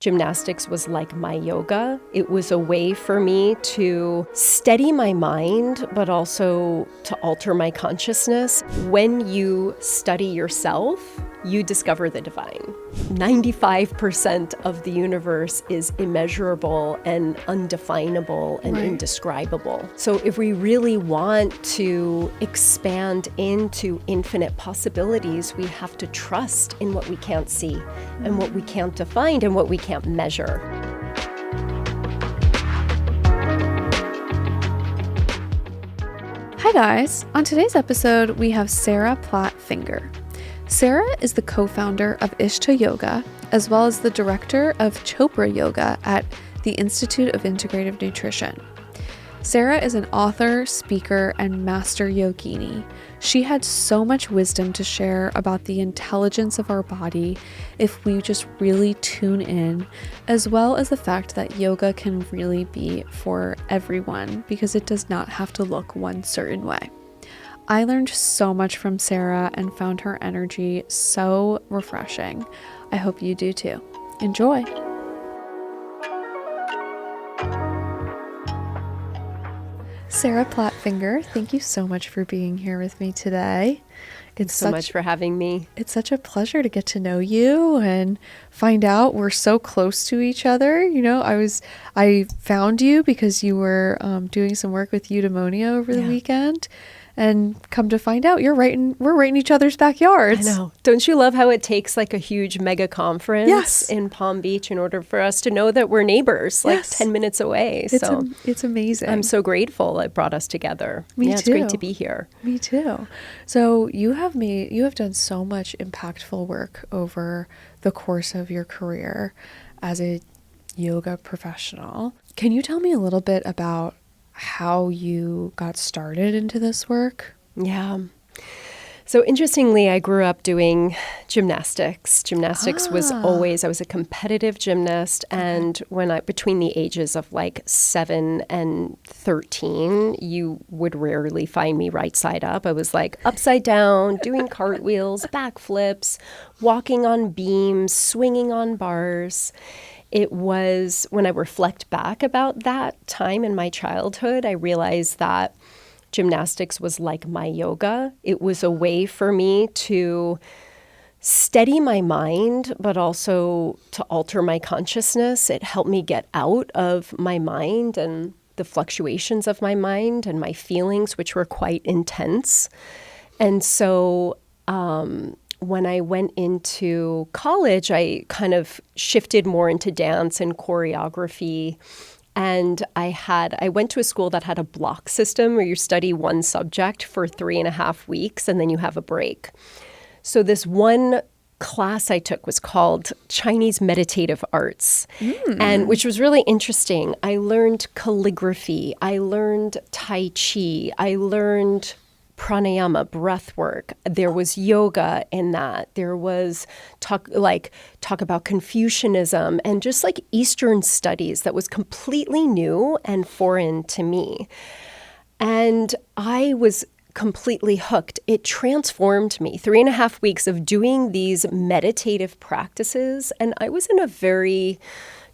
Gymnastics was like my yoga. It was a way for me to steady my mind, but also to alter my consciousness. When you study yourself, you discover the divine. 95% of the universe is immeasurable and undefinable and indescribable. So if we really want to expand into infinite possibilities, we have to trust in what we can't see and what we can't define and what we can't measure. Hi guys, on today's episode we have Sarah Platt-Finger. Sarah is the co-founder of ISHTA Yoga, as well as the director of Chopra Yoga at the Institute of Integrative Nutrition. Sarah is an author, speaker, and master yogini. She had so much wisdom to share about the intelligence of our body if we just really tune in, as well as the fact that yoga can really be for everyone because it does not have to look one certain way. I learned so much from Sarah and found her energy so refreshing. I hope you do too. Enjoy. Sarah Platt-Finger, thank you so much for being here with me today. Thanks so much for having me. It's such a pleasure to get to know you and find out we're so close to each other. You know, I found you because you were doing some work with Eudaimonia over the weekend. And come to find out, we're right in each other's backyards. I know. Don't you love how it takes like a huge mega conference in Palm Beach in order for us to know that we're neighbors, like 10 minutes away? It's amazing. I'm so grateful it brought us together. Me too. It's great to be here. Me too. So you have done so much impactful work over the course of your career as a yoga professional. Can you tell me a little bit about how you got started into this work? Yeah. So interestingly, I grew up doing gymnastics. Gymnastics was always, I was a competitive gymnast. And between the ages of like 7 and 13, you would rarely find me right side up. I was like upside down, doing cartwheels, backflips, walking on beams, swinging on bars. It was when I reflect back about that time in my childhood, I realized that gymnastics was like my yoga. It was a way for me to steady my mind, but also to alter my consciousness. It helped me get out of my mind and the fluctuations of my mind and my feelings, which were quite intense. And so, when I went into college, I kind of shifted more into dance and choreography. And I went to a school that had a block system where you study one subject for 3.5 weeks and then you have a break. So this one class I took was called Chinese Meditative Arts, and which was really interesting. I learned calligraphy. I learned Tai Chi. I learned pranayama, breath work. There was yoga in that. There was talk about Confucianism and just like Eastern studies that was completely new and foreign to me. And I was completely hooked. It transformed me. 3.5 weeks of doing these meditative practices. And I was in a very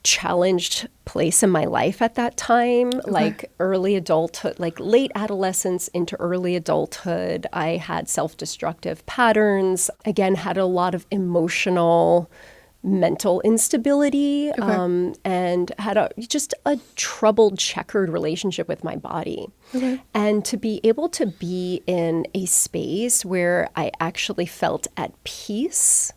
challenged place in my life at that time, like early adulthood, like late adolescence into early adulthood. I had self-destructive patterns, again, had a lot of emotional, mental instability, and had just a troubled, checkered relationship with my body. And to be able to be in a space where I actually felt at peace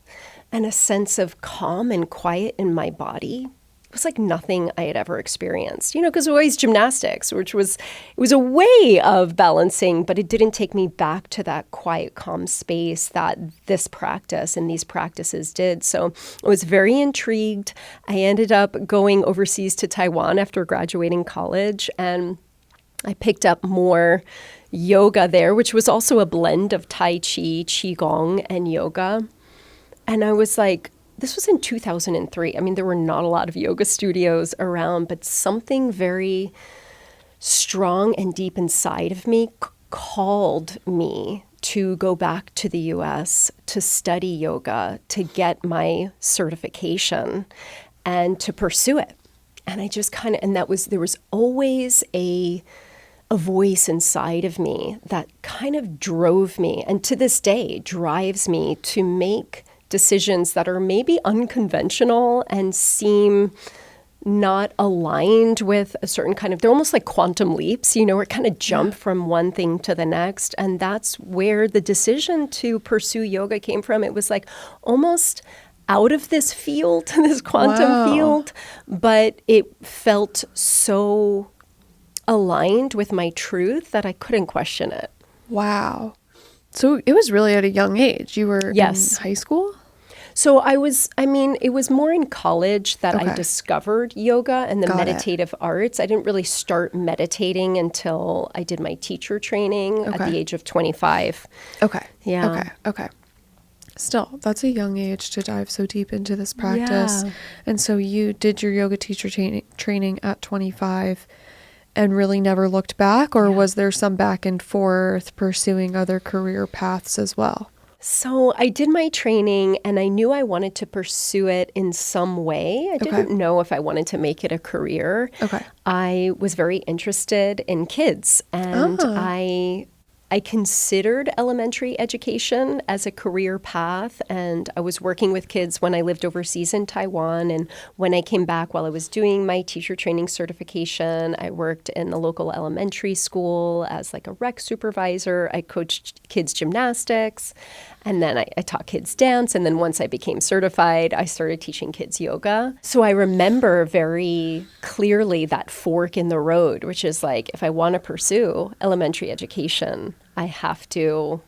and a sense of calm and quiet in my body, it was like nothing I had ever experienced, because it was always gymnastics, it was a way of balancing, but it didn't take me back to that quiet, calm space that this practice and these practices did. So I was very intrigued. I ended up going overseas to Taiwan after graduating college, and I picked up more yoga there, which was also a blend of Tai Chi, Qigong, and yoga. And I was like, this was in 2003. I mean, there were not a lot of yoga studios around, but something very strong and deep inside of me called me to go back to the US to study yoga, to get my certification. and to pursue it. And I just kind of, and there was always a voice inside of me that kind of drove me, and to this day drives me to make decisions that are maybe unconventional and seem not aligned with a certain kind of, they're almost like quantum leaps, you know, or kind of jump from one thing to the next. And that's where the decision to pursue yoga came from. It was like almost out of this field, this quantum field, but it felt so aligned with my truth that I couldn't question it. Wow. So it was really at a young age. You were in high school? So it was more in college that I discovered yoga and the meditative arts. I didn't really start meditating until I did my teacher training at the age of 25. Okay. Yeah. Okay. Still, that's a young age to dive so deep into this practice. Yeah. And so you did your yoga teacher training at 25 and really never looked back, or was there some back and forth pursuing other career paths as well? So I did my training and I knew I wanted to pursue it in some way. I didn't know if I wanted to make it a career. I was very interested in kids, and I considered elementary education as a career path, and I was working with kids when I lived overseas in Taiwan. And when I came back, while I was doing my teacher training certification, I worked in a local elementary school as like a rec supervisor. I coached kids gymnastics, and then I taught kids dance. And then once I became certified, I started teaching kids yoga. So I remember very clearly that fork in the road, which is like, if I want to pursue elementary education, I have to,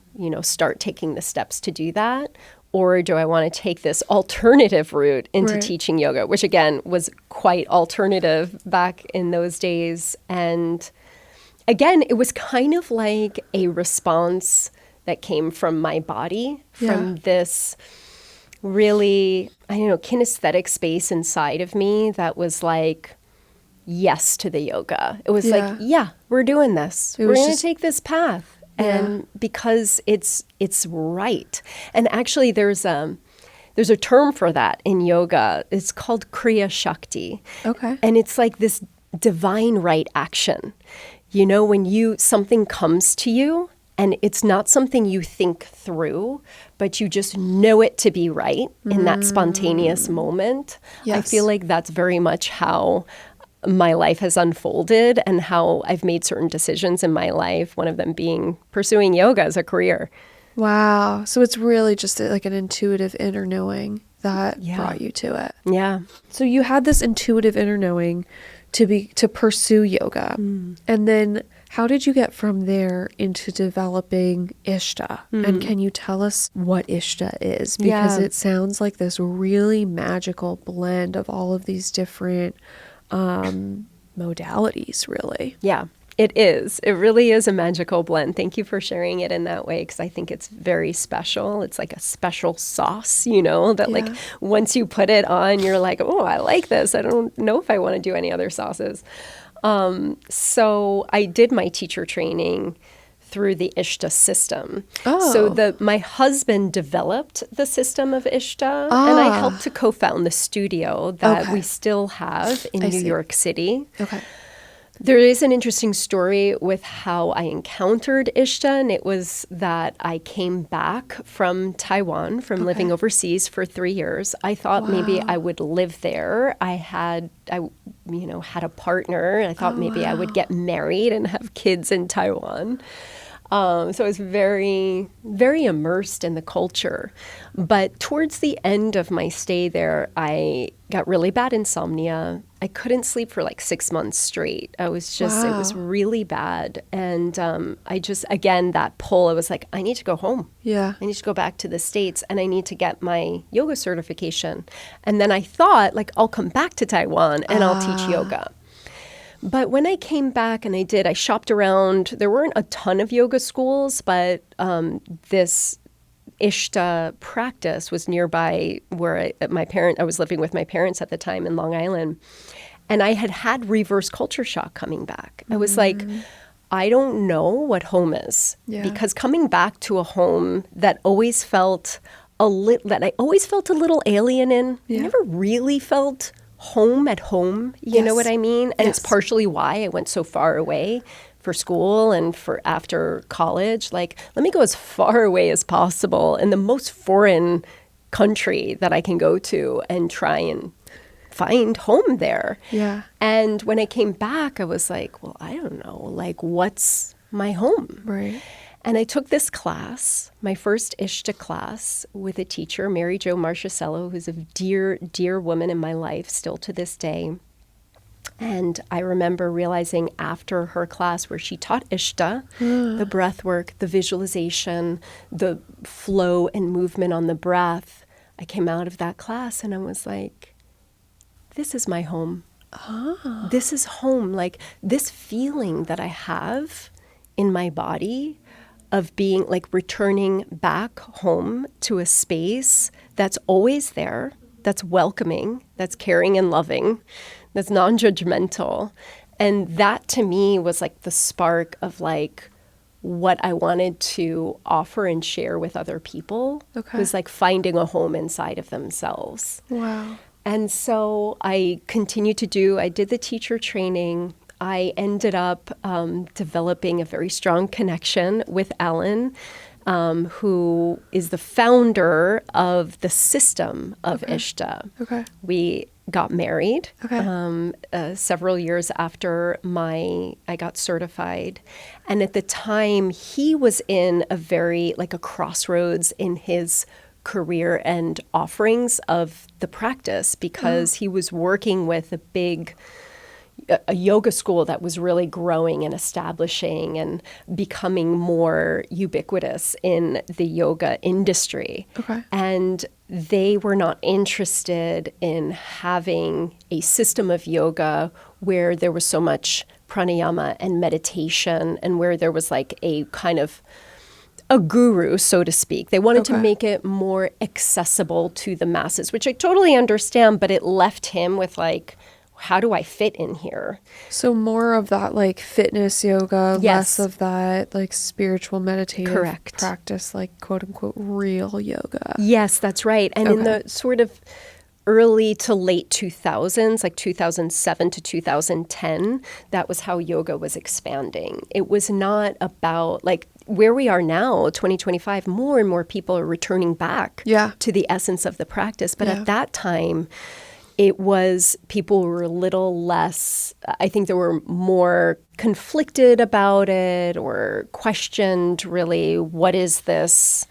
start taking the steps to do that. Or do I want to take this alternative route into teaching yoga, which again was quite alternative back in those days. And again, it was kind of like a response that came from my body, from this really, kinesthetic space inside of me that was like, yes to the yoga. It was like, we're doing this. We're going to take this path. And because it's right. And actually there's a term for that in yoga. It's called Kriya Shakti. Okay. And it's like this divine right action. When something comes to you and it's not something you think through, but you just know it to be right in that spontaneous moment. Yes. I feel like that's very much how my life has unfolded and how I've made certain decisions in my life, one of them being pursuing yoga as a career. Wow. So it's really just like an intuitive inner knowing that brought you to it. Yeah. So you had this intuitive inner knowing to pursue yoga. And then how did you get from there into developing ISHTA? And can you tell us what ISHTA is? Because it sounds like this really magical blend of all of these different modalities, really. Yeah, it is. It really is a magical blend. Thank you for sharing it in that way, because I think it's very special. It's like a special sauce, that like once you put it on, you're like, oh, I like this. I don't know if I want to do any other sauces. So I did my teacher training through the ISHTA system. So my husband developed the system of ISHTA, and I helped to co-found the studio that we still have in New York City. Okay. There is an interesting story with how I encountered ISHTA, and it was that I came back from Taiwan, from living overseas for 3 years. I thought maybe I would live there. I had a partner. I thought maybe I would get married and have kids in Taiwan. So I was very, very immersed in the culture. But towards the end of my stay there, I got really bad insomnia. I couldn't sleep for like 6 months straight. It was really bad. And again, that pull, I was like, I need to go home. Yeah. I need to go back to the States, and I need to get my yoga certification. And then I thought, like, I'll come back to Taiwan and I'll teach yoga. But when I came back and I shopped around, there weren't a ton of yoga schools, but this ISHTA practice was nearby where I was living with my parents at the time in Long Island. And I had reverse culture shock coming back. I was like, I don't know what home is. Yeah. Because coming back to a home that I always felt a little alien in, I never really felt home at home, you know what I mean? And it's partially why I went so far away for school and for after college. Like, let me go as far away as possible in the most foreign country that I can go to and try and find home there. Yeah. And when I came back, I was like, well, I don't know, like, what's my home? Right. And I took this class, my first ISHTA class, with a teacher, Mary Jo Marchicello, who's a dear, dear woman in my life still to this day. And I remember realizing after her class where she taught ISHTA, the breath work, the visualization, the flow and movement on the breath, I came out of that class and I was like, this is my home. Ah. This is home. Like, this feeling that I have in my body of being like returning back home to a space that's always there, that's welcoming, that's caring and loving, that's non-judgmental. And that to me was like the spark of like what I wanted to offer and share with other people. Okay. Was like finding a home inside of themselves. Wow. And so I continued I did the teacher training. I ended up developing a very strong connection with Alan, who is the founder of the system of ISHTA. Okay. We got married Okay. several years after I got certified. And at the time, he was in a very, like a crossroads in his career and offerings of the practice because he was working with a yoga school that was really growing and establishing and becoming more ubiquitous in the yoga industry. Okay. And they were not interested in having a system of yoga where there was so much pranayama and meditation and where there was like a kind of a guru, so to speak. They wanted to make it more accessible to the masses, which I totally understand, but it left him with like, how do I fit in here? So more of that like fitness yoga, Yes. less of that like spiritual meditative Correct. practice, like quote unquote real yoga. Yes, that's right. And in the sort of early to late 2000s, like 2007 to 2010, that was how yoga was expanding. It was not about like where we are now, 2025, more and more people are returning back to the essence of the practice. But at that time, it was people were a little less, I think they were more conflicted about it or questioned really, what is this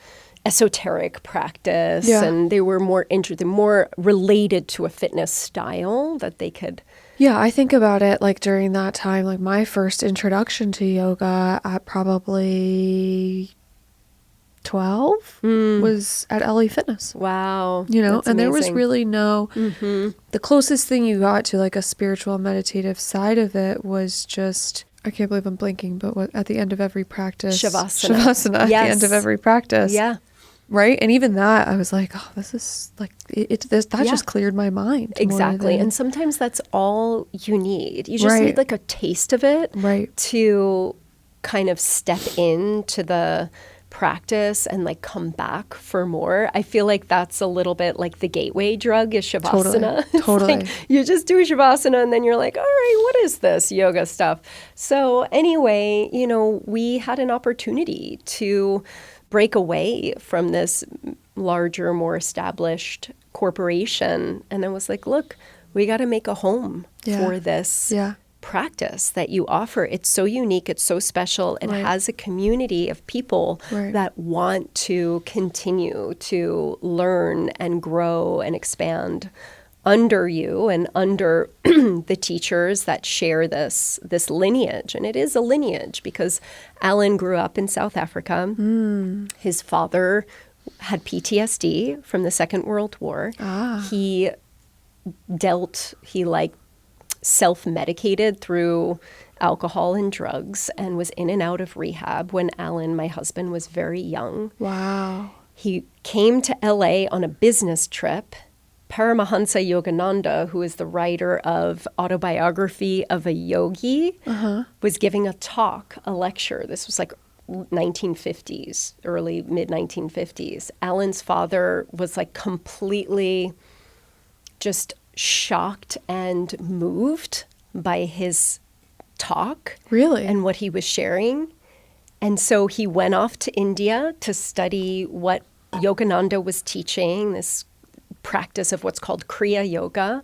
esoteric practice? And they were more interested, more related to a fitness style that they could. Yeah, I think about it like during that time, like my first introduction to yoga at probably 12 was at LA Fitness. Wow. You know, That's and there was amazing. really no, the closest thing you got to like a spiritual meditative side of it was just, I can't believe I'm blinking, but what, at the end of every practice. Shavasana. At the end of every practice. Yeah. Right. And even that, I was like, oh, this is like, that just cleared my mind. Exactly. And sometimes that's all you need. You just need like a taste of it to kind of step into the practice and like come back for more. I feel like that's a little bit like the gateway drug is Shavasana. Totally. Like you just do Shavasana and then you're like, all right, what is this yoga stuff? So anyway, you know, we had an opportunity to break away from this larger, more established corporation. And I was like, look, we got to make a home for this practice that you offer. It's so unique. It's so special. It has a community of people that want to continue to learn and grow and expand under you and under the teachers that share this lineage. And it is a lineage because Alan grew up in South Africa. His father had PTSD from the Second World War. He self-medicated through alcohol and drugs and was in and out of rehab when Alan, my husband, was very young. Wow. He came to LA on a business trip. Paramahansa Yogananda, who is the writer of Autobiography of a Yogi, was giving a talk, a lecture. This was like 1950s, early, mid-1950s. Alan's father was like completely just shocked and moved by his talk. Really? And what he was sharing. And so he went off to India to study what Yogananda was teaching, this practice of what's called Kriya Yoga.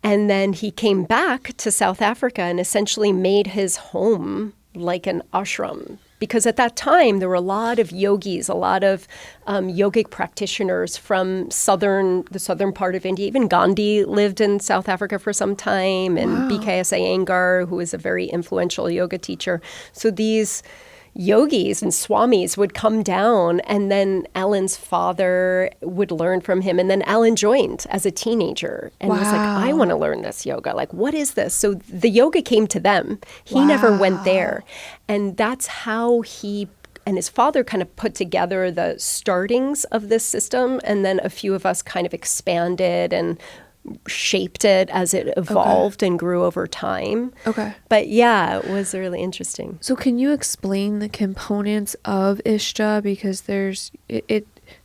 And then he came back to South Africa and essentially made his home like an ashram. Because at that time, there were a lot of yogis, a lot of yogic practitioners from the southern part of India. Even Gandhi lived in South Africa for some time, and BKS Iyengar, who was a very influential yoga teacher. So these yogis and swamis would come down, and then Alan's father would learn from him. And then Alan joined as a teenager and was like, I want to learn this yoga. Like, what is this? So the yoga came to them. He never went there. And that's how he and his father kind of put together the startings of this system. And then a few of us kind of expanded and shaped it as it evolved and grew over time. Okay. But yeah, it was really interesting. So can you explain the components of ISHTA? Because there's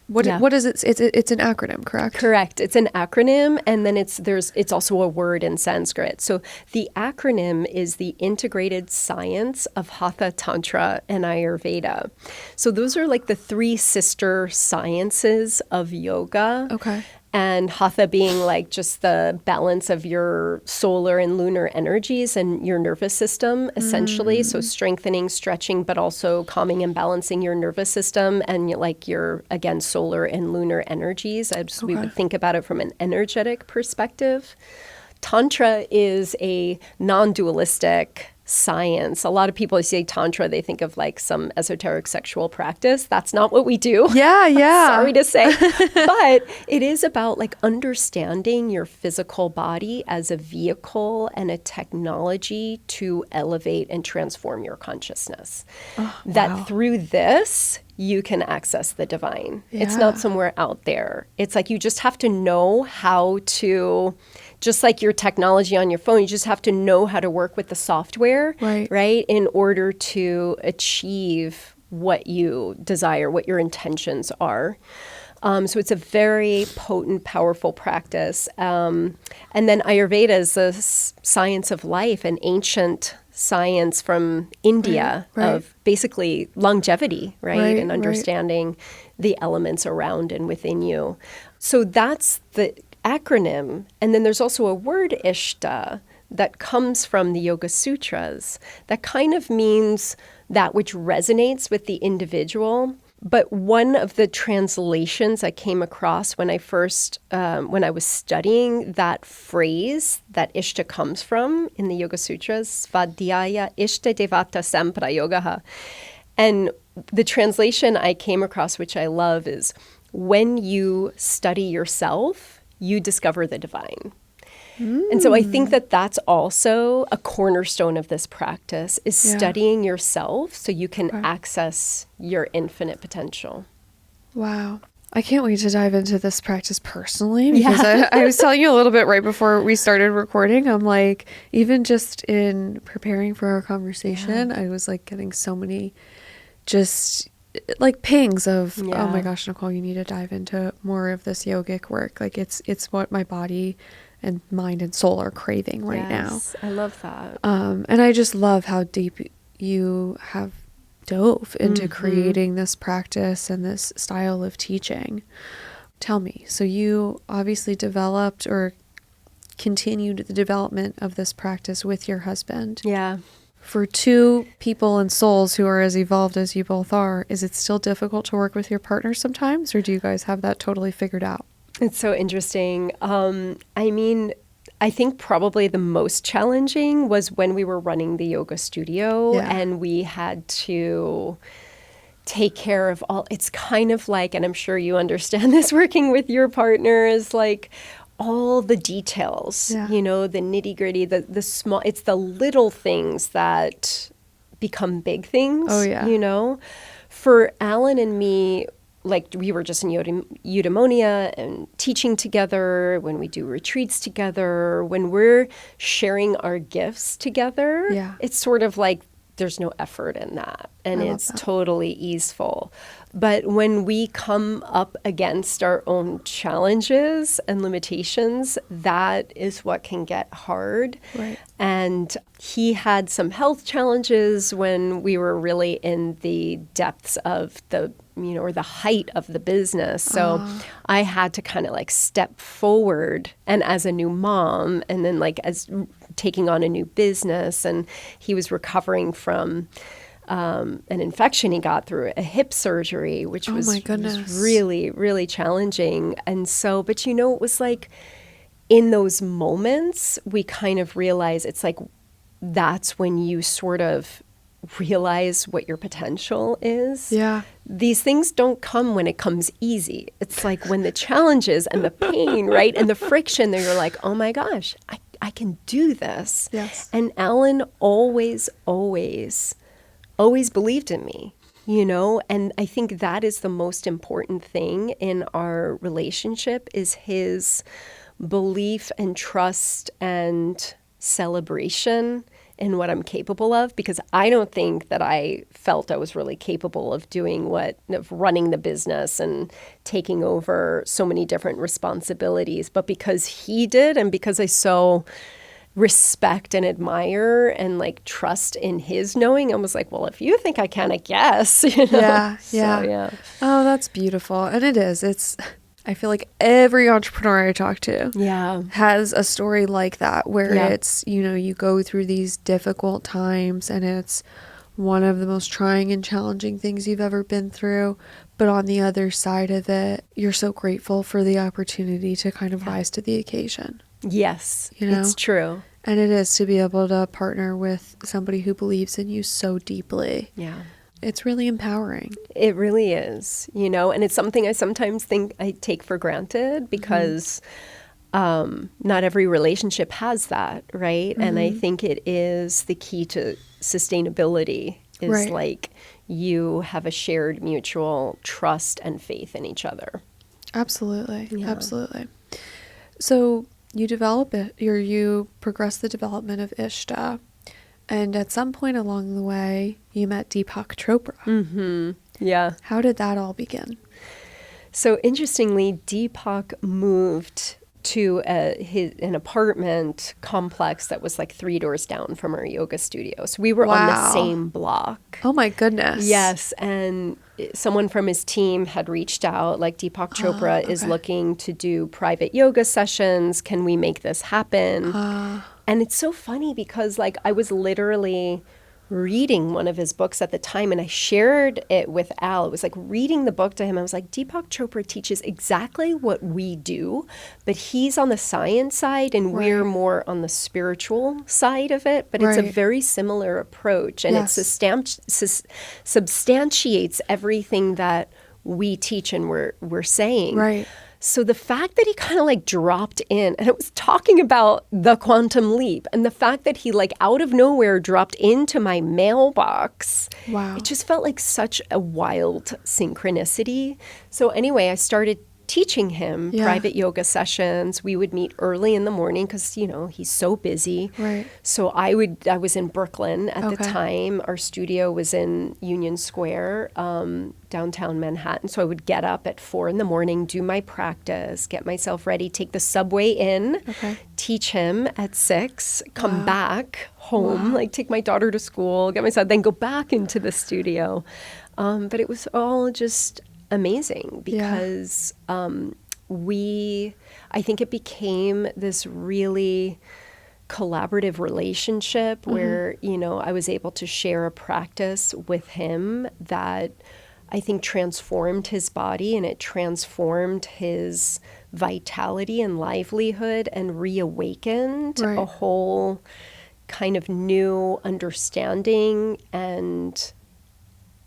what is it? It's an acronym, correct? Correct. It's an acronym, and then it's also a word in Sanskrit. So the acronym is the Integrated Science of Hatha, Tantra, and Ayurveda. So those are like the three sister sciences of yoga. Okay. And Hatha being like just the balance of your solar and lunar energies and your nervous system, essentially. So strengthening, stretching, but also calming and balancing your nervous system and like your, again, solar and lunar energies. We would think about it from an energetic perspective. Tantra is a non-dualistic science. A lot of people say Tantra, they think of like some esoteric sexual practice. That's not what we do. Yeah. Sorry to say. But it is about like understanding your physical body as a vehicle and a technology to elevate and transform your consciousness. That through this, you can access the divine. It's not somewhere out there. It's like you just have to know how to, just like your technology on your phone, you just have to know how to work with the software, right? In order to achieve what you desire, what your intentions are. So it's a very potent, powerful practice. And then Ayurveda is the science of life, an ancient science from India of basically longevity, right? And understanding the elements around and within you. So that's the acronym. And then there's also a word, ISHTA, that comes from the Yoga Sutras that kind of means that which resonates with the individual. But one of the translations I came across when I first, when I was studying that phrase that ISHTA comes from in the Yoga Sutras, Svadhyaya ISHTA Devata Samprayogaha. And the translation I came across, which I love, is when you study yourself, you discover the divine. And so I think that that's also a cornerstone of this practice is studying yourself so you can access your infinite potential. Wow. I can't wait to dive into this practice personally because I was telling you a little bit right before we started recording. I'm like, even just in preparing for our conversation, I was like getting so many just like pings of, oh my gosh, Nicole, you need to dive into more of this yogic work. Like it's what my body and mind and soul are craving right now. I love that. And I just love how deep you have dove into creating this practice and this style of teaching. Tell me, so you obviously developed or continued the development of this practice with your husband. Yeah. For two people and souls who are as evolved as you both are, is it still difficult to work with your partner sometimes, or do you guys have that totally figured out? It's so interesting. I mean, I think probably the most challenging was when we were running the yoga studio and we had to take care of all, it's kind of like, and I'm sure you understand this working with your partners, like all the details, you know, the nitty gritty, the small, it's the little things that become big things, you know. For Alan and me, like we were just in eudaimonia and teaching together, when we do retreats together, when we're sharing our gifts together, it's sort of like there's no effort in that. And it's totally easeful. But when we come up against our own challenges and limitations, that is what can get hard. Right. And he had some health challenges when we were really in the depths of the, or the height of the business. So I had to kind of like step forward, and as a new mom, and then like as taking on a new business, and he was recovering from an infection he got through a hip surgery, which was really, really challenging. And so, but it was like in those moments, we kind of realize it's like, that's when you sort of realize what your potential is. Yeah. These things don't come when it comes easy. It's like when the challenges and the pain, right? And the friction that you're like, oh my gosh, I can do this. Yes. And Alan always believed in me, and I think that is the most important thing in our relationship, is his belief and trust and celebration in what I'm capable of, because I don't think that I felt I was really capable of of running the business and taking over so many different responsibilities. But because he did, and because I so respect and admire and like trust in his knowing, I was like, well, if you think I can, I guess. Yeah. So, yeah. Oh, that's beautiful. And it is. I feel like every entrepreneur I talk to has a story like that, where it's, you go through these difficult times and it's one of the most trying and challenging things you've ever been through. But on the other side of it, you're so grateful for the opportunity to kind of rise to the occasion. Yes, it's true. And it is, to be able to partner with somebody who believes in you so deeply. Yeah. It's really empowering. It really is, and it's something I sometimes think I take for granted, because not every relationship has that, right? Mm-hmm. And I think it is the key to sustainability, is like you have a shared mutual trust and faith in each other. Absolutely. Yeah. Absolutely. So you progress the development of ISHTA. And at some point along the way, you met Deepak Chopra. Mm-hmm. Yeah. How did that all begin? So interestingly, Deepak moved to an apartment complex that was like 3 doors down from our yoga studio. So we were on the same block. Oh my goodness. Yes. And someone from his team had reached out, like, Deepak Chopra is looking to do private yoga sessions. Can we make this happen? And it's so funny because, like, I was literally reading one of his books at the time, and I shared it with Al. It was like reading the book to him. I was like, Deepak Chopra teaches exactly what we do, but he's on the science side and we're more on the spiritual side of it. But it's a very similar approach, and it substantiates everything that we teach and we're saying. Right. So the fact that he kind of like dropped in, and it was talking about the quantum leap, and the fact that he like out of nowhere dropped into my mailbox, it just felt like such a wild synchronicity. So anyway, I started teaching him private yoga sessions. We would meet early in the morning because, he's so busy. Right. So I was in Brooklyn at the time. Our studio was in Union Square, downtown Manhattan. So I would get up at 4 a.m, do my practice, get myself ready, take the subway in, teach him at 6, come back home, like take my daughter to school, get myself, then go back into the studio. But it was all just amazing because I think it became this really collaborative relationship where, I was able to share a practice with him that I think transformed his body, and it transformed his vitality and livelihood, and reawakened a whole kind of new understanding and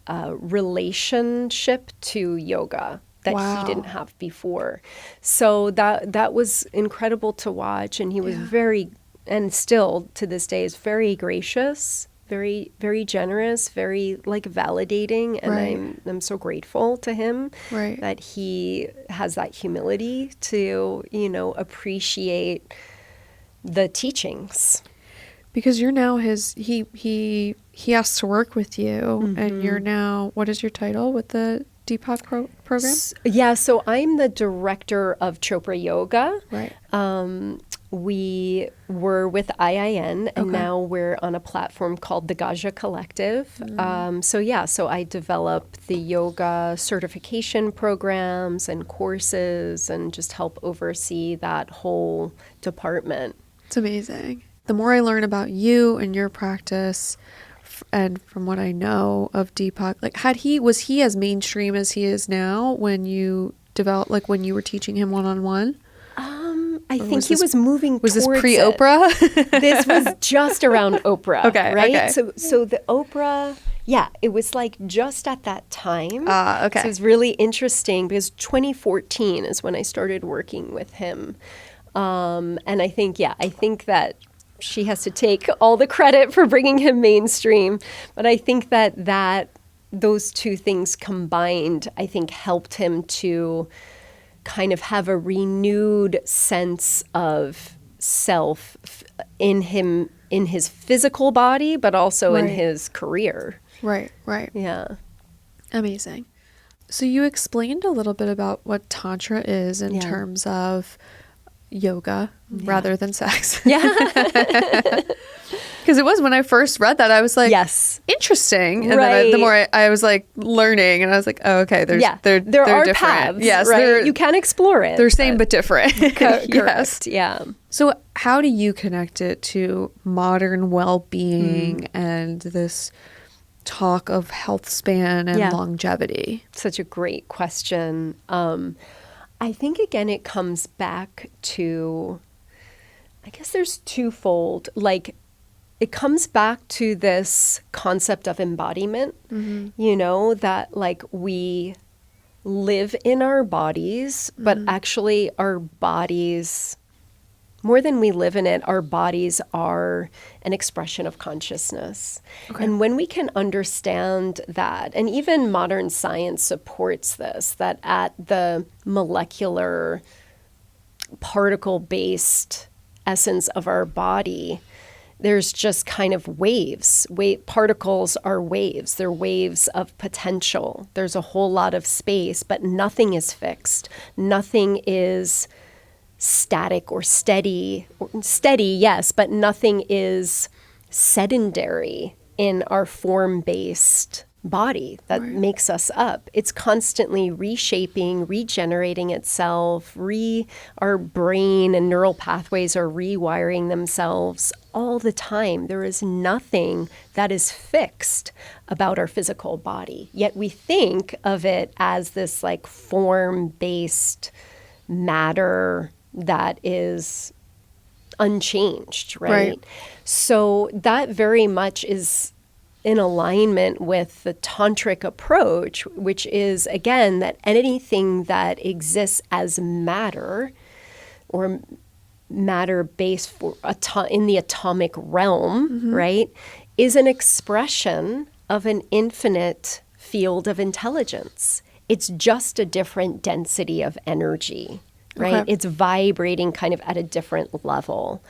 relationship to yoga that he didn't have before. So that was incredible to watch, and he was very, and still to this day is very gracious, very, very generous, very like validating, and I'm so grateful to him that he has that humility to, appreciate the teachings. Because you're now he has to work with you, and you're now, what is your title with the Deepak program? Yeah, so I'm the director of Chopra Yoga. Right. We were with IIN, and now we're on a platform called the Gajah Collective. So I develop the yoga certification programs and courses and just help oversee that whole department. It's amazing. The more I learn about you and your practice, and from what I know of Deepak, like was he as mainstream as he is now when you developed, like when you were teaching him one-on-one? I think he was moving towards Was this pre-Oprah? This was just around Oprah, okay, right? Okay. So the Oprah, it was like just at that time. Okay. So it was really interesting because 2014 is when I started working with him. And I think that she has to take all the credit for bringing him mainstream. But I think that those two things combined, I think, helped him to kind of have a renewed sense of self in his physical body, but also in his career. Right. Yeah. Amazing. So you explained a little bit about what Tantra is in terms of yoga rather than sex. Yeah. Because it was when I first read that, I was like, yes, interesting. And then the more I was like learning, and I was like, oh, okay, there are different paths. Yes, right? You can explore it. They're same but different. Correct. Yes. Yeah. So how do you connect it to modern well-being and this talk of health span and longevity? Such a great question. I think, again, it comes back to, I guess there's twofold. Like, it comes back to this concept of embodiment, that like we live in our bodies, but actually our bodies, more than we live in it, our bodies are an expression of consciousness. Okay. And when we can understand that, and even modern science supports this, that at the molecular particle-based essence of our body, there's just kind of waves. Particles are waves. They're waves of potential. There's a whole lot of space, but nothing is fixed. Nothing is static or steady. Steady, yes, but nothing is sedentary in our form-based body that makes us up. It's constantly reshaping, regenerating itself. Our brain and neural pathways are rewiring themselves all the time. There is nothing that is fixed about our physical body. Yet we think of it as this like form-based matter that is unchanged, right? So that very much is in alignment with the tantric approach, which is, again, that anything that exists as matter or matter-based in the atomic realm, right, is an expression of an infinite field of intelligence. It's just a different density of energy, right? Okay. It's vibrating kind of at a different level.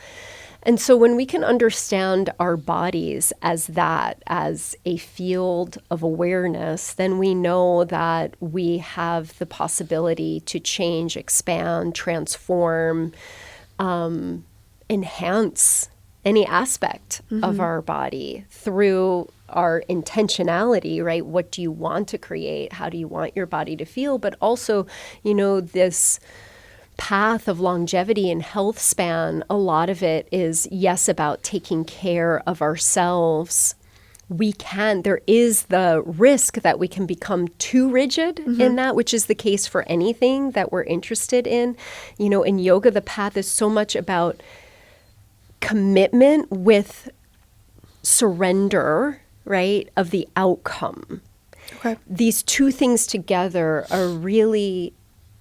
And so when we can understand our bodies as that, as a field of awareness, then we know that we have the possibility to change, expand, transform, enhance any aspect of our body through our intentionality, right? What do you want to create? How do you want your body to feel? But also, this path of longevity and health span, a lot of it is, yes, about taking care of ourselves. There is the risk that we can become too rigid in that, which is the case for anything that we're interested in. In yoga, the path is so much about commitment with surrender, right, of the outcome. Okay. These two things together are really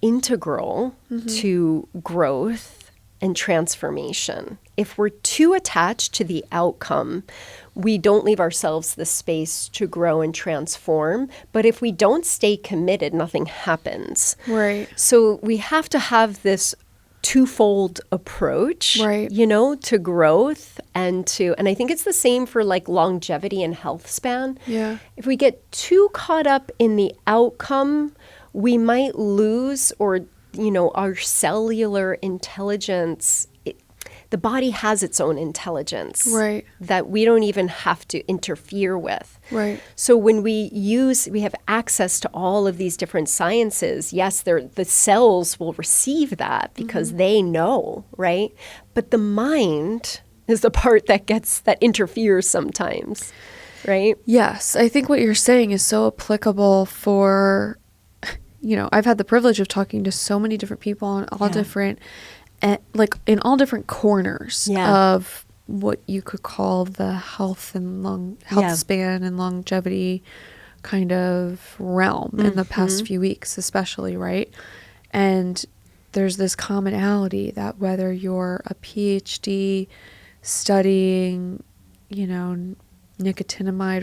integral to growth and transformation. If we're too attached to the outcome, we don't leave ourselves the space to grow and transform. But if we don't stay committed, nothing happens. Right. So we have to have this twofold approach, Right. To growth and I think it's the same for like longevity and health span. Yeah. If we get too caught up in the outcome, we might lose our cellular intelligence. The body has its own intelligence Right. that we don't even have to interfere with. Right. So when we have access to all of these different sciences, yes, the cells will receive that because they know, right? But the mind is the part that interferes sometimes, right? Yes. I think what you're saying is so applicable for, I've had the privilege of talking to so many different people on all different, in all different corners of what you could call the health span and longevity kind of realm in the past few weeks, especially, right? And there's this commonality that whether you're a PhD studying, nicotinamide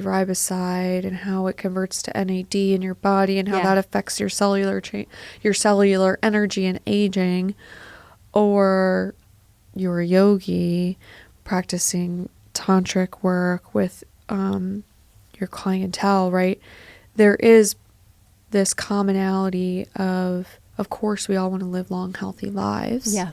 riboside and how it converts to NAD in your body and how that affects your cellular energy and aging, or you're a yogi practicing tantric work with your clientele, right? There is this commonality of course, we all want to live long, healthy lives. Yeah.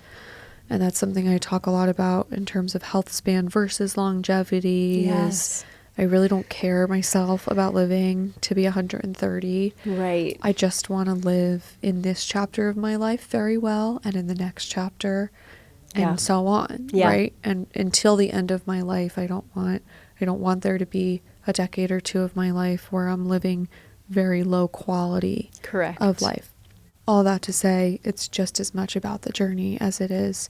And that's something I talk a lot about in terms of health span versus longevity. Yes. I really don't care myself about living to be 130. Right. I just want to live in this chapter of my life very well and in the next chapter and so on. Yeah. Right. And until the end of my life, I don't want there to be a decade or two of my life where I'm living very low quality Correct. of life. All that to say, it's just as much about the journey as it is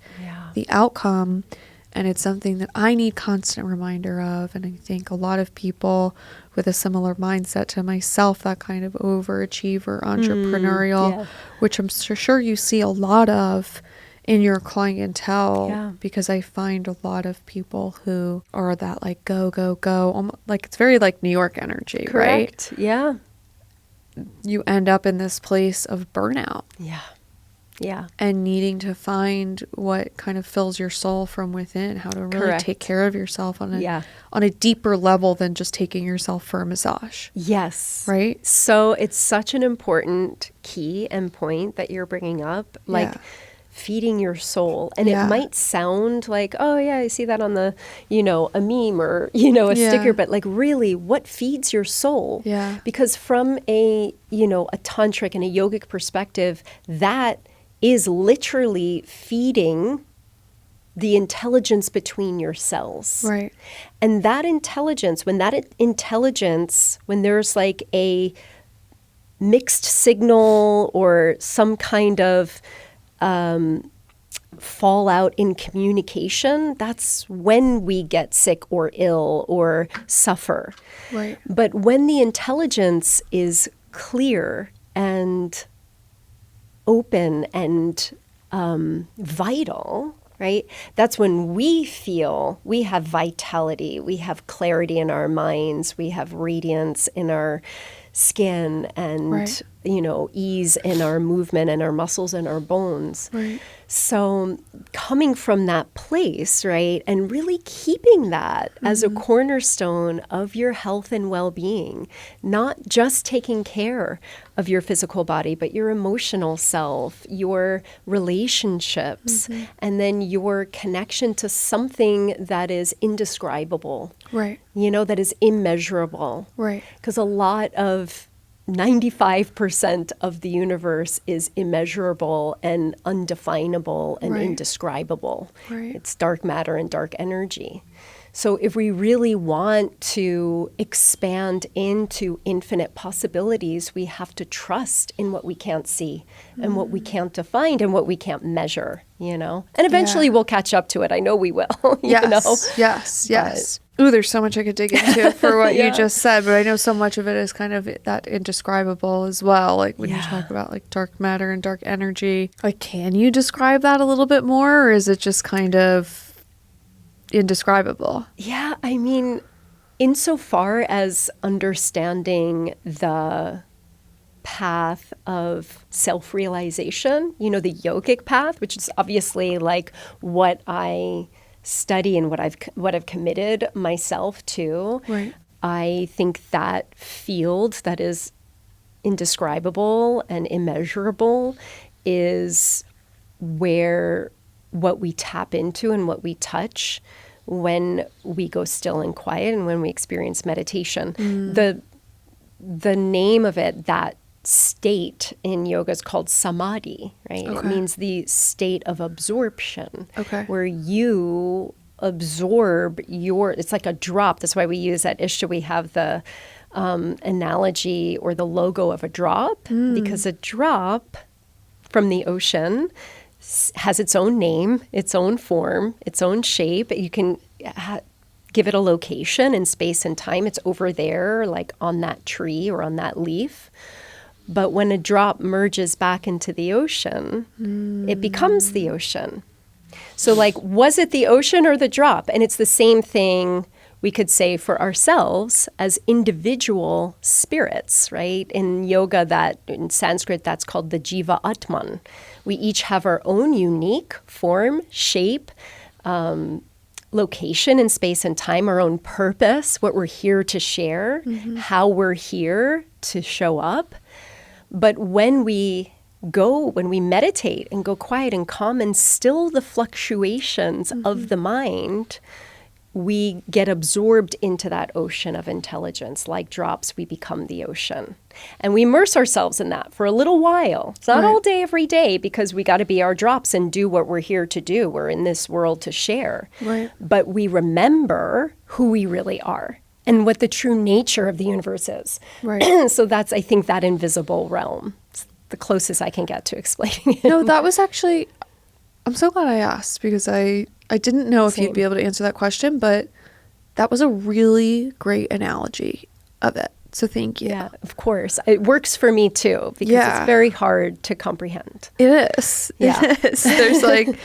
the outcome. And it's something that I need constant reminder of. And I think a lot of people with a similar mindset to myself, that kind of overachiever, entrepreneurial, which I'm sure you see a lot of in your clientele, because I find a lot of people who are that like go, go, go, like it's very like New York energy, Correct. right? Yeah. You end up in this place of burnout. Yeah. Yeah. And needing to find what kind of fills your soul from within, how to really take care of yourself on a deeper level than just taking yourself for a massage. Yes. Right? So it's such an important key and point that you're bringing up, like feeding your soul. And it might sound like, oh yeah, I see that on the, a meme or, a sticker, but like really what feeds your soul? Yeah. Because from a tantric and a yogic perspective, that is literally feeding the intelligence between your cells. Right. And that intelligence, when there's like a mixed signal or some kind of fallout in communication, that's when we get sick or ill or suffer. Right. But when the intelligence is clear and open and vital, right? That's when we feel we have vitality, we have clarity in our minds, we have radiance in our skin and, ease in our movement and our muscles and our bones. Right. So coming from that place, right, and really keeping that as a cornerstone of your health and well-being, not just taking care of your physical body, but your emotional self, your relationships, and then your connection to something that is indescribable, Right. that is immeasurable. Right. Because a lot of 95% of the universe is immeasurable and undefinable and indescribable. Right. It's dark matter and dark energy. So if we really want to expand into infinite possibilities, we have to trust in what we can't see and what we can't define and what we can't measure, And eventually we'll catch up to it. I know we will, Yes. Ooh, there's so much I could dig into for what you just said, but I know so much of it is kind of that indescribable as well. Like when you talk about like dark matter and dark energy, like can you describe that a little bit more, or is it just kind of indescribable? Yeah, I mean, insofar as understanding the path of self-realization, the yogic path, which is obviously like what I study and what I've committed myself to. Right. I think that field that is indescribable and immeasurable is where what we tap into and what we touch when we go still and quiet and when we experience meditation. The name of it, that state in yoga, is called samadhi, right? Okay. It means the state of absorption, Okay. where you absorb it's like a drop. That's why we use at ISHTA, we have the analogy or the logo of a drop, because a drop from the ocean has its own name, its own form, its own shape. You can give it a location in space and time. It's over there, like on that tree or on that leaf. But when a drop merges back into the ocean, it becomes the ocean. So like, was it the ocean or the drop? And it's the same thing we could say for ourselves as individual spirits, right? In yoga, in Sanskrit, that's called the Jiva Atman. We each have our own unique form, shape, location in space and time, our own purpose, what we're here to share, how we're here to show up. But when we meditate and go quiet and calm and still the fluctuations of the mind, we get absorbed into that ocean of intelligence. Like drops, we become the ocean. And we immerse ourselves in that for a little while. It's not all day, every day, because we got to be our drops and do what we're here to do. We're in this world to share. Right. But we remember who we really are and what the true nature of the universe is. Right. So that's, I think, that invisible realm. It's the closest I can get to explaining it. No, that was actually, I'm so glad I asked, because I didn't know if Same. you'd be able to answer that question, but that was a really great analogy of it. So thank you. Yeah, of course. It works for me too, because it's very hard to comprehend. It is. Yeah. It is. There's like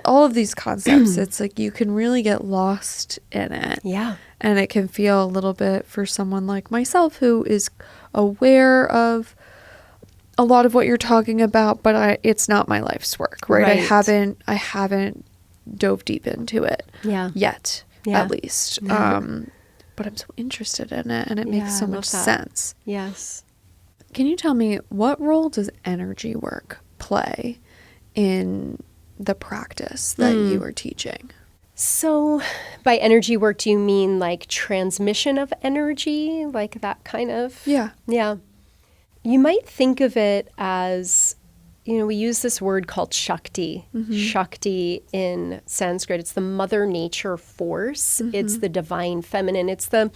all of these concepts. It's like you can really get lost in it. Yeah. And it can feel a little bit, for someone like myself who is aware of a lot of what you're talking about, but it's not my life's work, right? I haven't dove deep into it yet, at least. But I'm so interested in it, and it makes so much sense. Yes. Can you tell me, what role does energy work play in the practice that you are teaching? So by energy work, do you mean like transmission of energy? Like that kind of? Yeah. Yeah. You might think of it as, we use this word called Shakti. Shakti in Sanskrit. It's the Mother Nature force. It's the divine feminine. It's the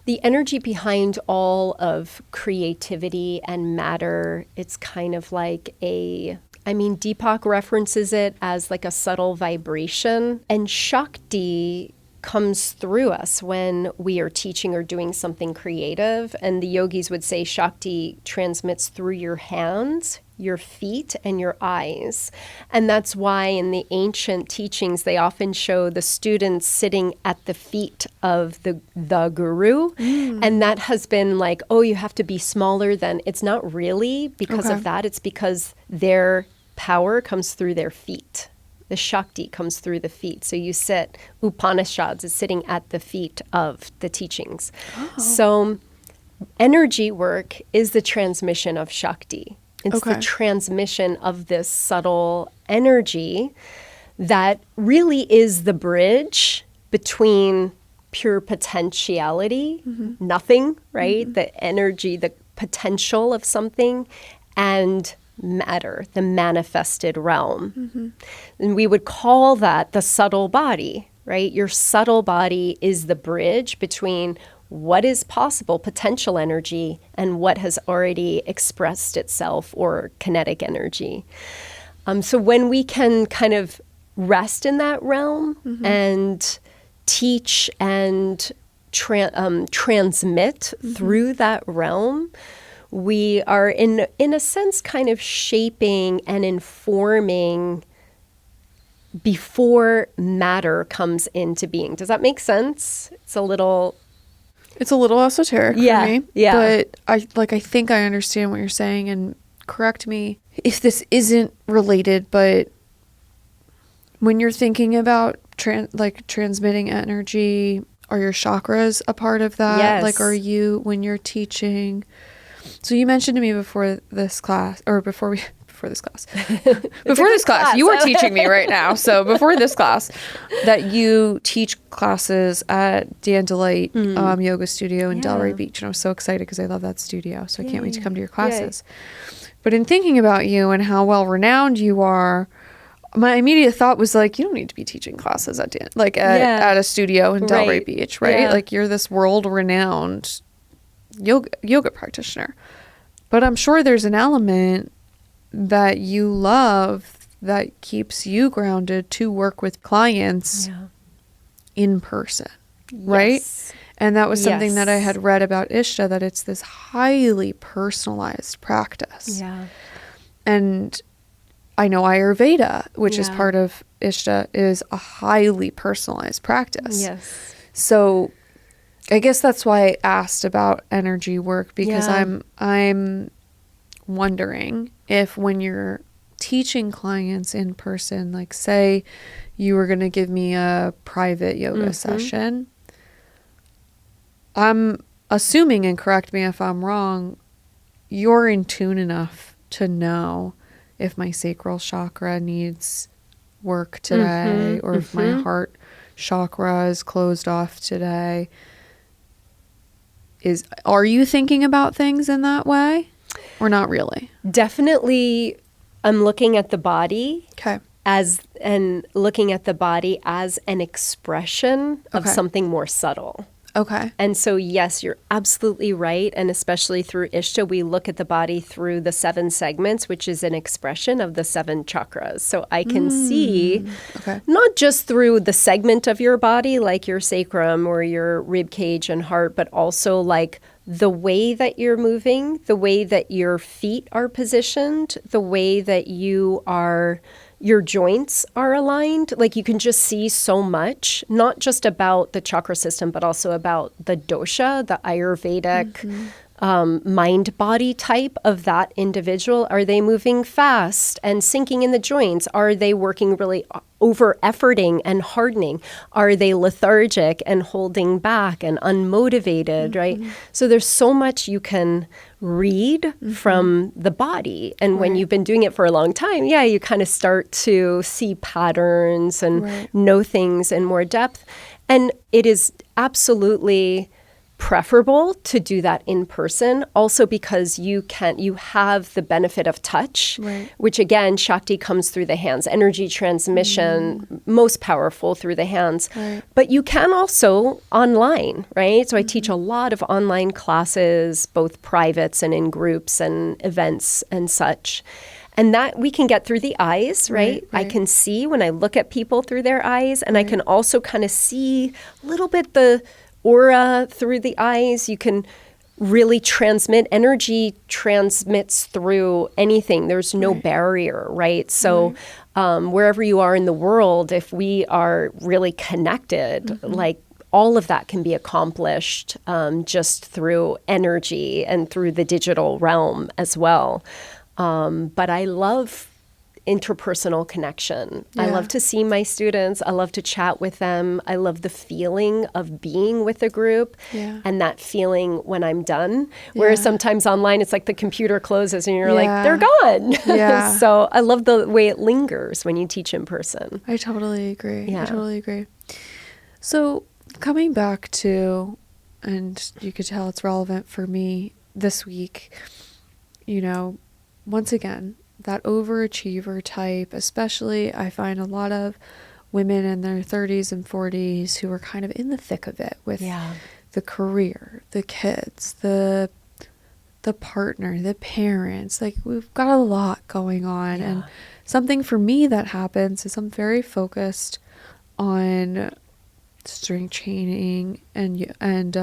energy behind all of creativity and matter. It's kind of like Deepak references it as like a subtle vibration. And Shakti comes through us when we are teaching or doing something creative. And the yogis would say Shakti transmits through your hands, your feet, and your eyes. And that's why in the ancient teachings, they often show the students sitting at the feet of the guru. And that has been like, oh, you have to be smaller than. It's not really because of that. It's because their power comes through their feet. The Shakti comes through the feet. So you sit, Upanishads is sitting at the feet of the teachings. So energy work is the transmission of Shakti. It's the transmission of this subtle energy that really is the bridge between pure potentiality, nothing, right? The energy, the potential of something, and matter, the manifested realm. And we would call that the subtle body, right? Your subtle body is the bridge between what is possible, potential energy, and what has already expressed itself, or kinetic energy. So when we can kind of rest in that realm and teach and transmit through that realm, we are in a sense kind of shaping and informing before matter comes into being. Does that make sense? It's a little It's a little esoteric for me. Yeah. But I think I understand what you're saying, and correct me if this isn't related, but when you're thinking about transmitting energy, are your chakras a part of that? Yes. Like, are you, when you're teaching, so you mentioned to me before this class, you were teaching me right now. So before this class, that you teach classes at Dan Delight Yoga Studio in Delray Beach. And I was so excited because I love that studio. So I can't wait to come to your classes. But in thinking about you and how well renowned you are, my immediate thought was like, you don't need to be teaching classes at a studio in Delray Beach, right? Yeah. Like, you're this world renowned yoga practitioner. But I'm sure there's an element that you love that keeps you grounded to work with clients in person, right? Yes. And that was something that I had read about ISHTA, that it's this highly personalized practice. Yeah. And I know Ayurveda, which is part of ISHTA, is a highly personalized practice. Yes. So I guess that's why I asked about energy work, because I'm wondering if when you're teaching clients in person, like say you were going to give me a private yoga session, I'm assuming, and correct me if I'm wrong, you're in tune enough to know if my sacral chakra needs work today, or if my heart chakra is closed off today. Are you thinking about things in that way, or not really? Definitely, I'm looking at the body as an expression of something more subtle. Okay. And so, yes, you're absolutely right. And especially through ISHTA, we look at the body through the 7 segments, which is an expression of the 7 chakras. So I can see not just through the segment of your body, like your sacrum or your rib cage and heart, but also like the way that you're moving, the way that your feet are positioned, the way that your joints are aligned. Like, you can just see so much, not just about the chakra system, but also about the dosha, the Ayurvedic mind-body type of that individual. Are they moving fast and sinking in the joints? Are they working really over-efforting and hardening? Are they lethargic and holding back and unmotivated, right? So there's so much you can read from the body. And when you've been doing it for a long time, you kind of start to see patterns and know things in more depth. And it is absolutely preferable to do that in person, also because you have the benefit of touch, which again, Shakti comes through the hands, energy transmission, most powerful through the hands. But you can also online, right? So I teach a lot of online classes, both privates and in groups and events and such. And that we can get through the eyes, right? I can see when I look at people through their eyes, and I can also kind of see a little bit the aura through the eyes. You can really transmit. Energy transmits through anything. There's no barrier, right? So wherever you are in the world, if we are really connected, like, all of that can be accomplished just through energy and through the digital realm as well. But I love interpersonal connection. I love to see my students. I love to chat with them. I love the feeling of being with a group and that feeling when I'm done. Whereas sometimes online, it's like the computer closes and you're like, they're gone. So I love the way it lingers when you teach in person. I totally agree. I totally agree. So coming back to, and you could tell it's relevant for me this week, once again, that overachiever type, especially I find a lot of women in their 30s and 40s who are kind of in the thick of it with the career, the kids, the partner, the parents. Like, we've got a lot going on. And something for me that happens is I'm very focused on strength training and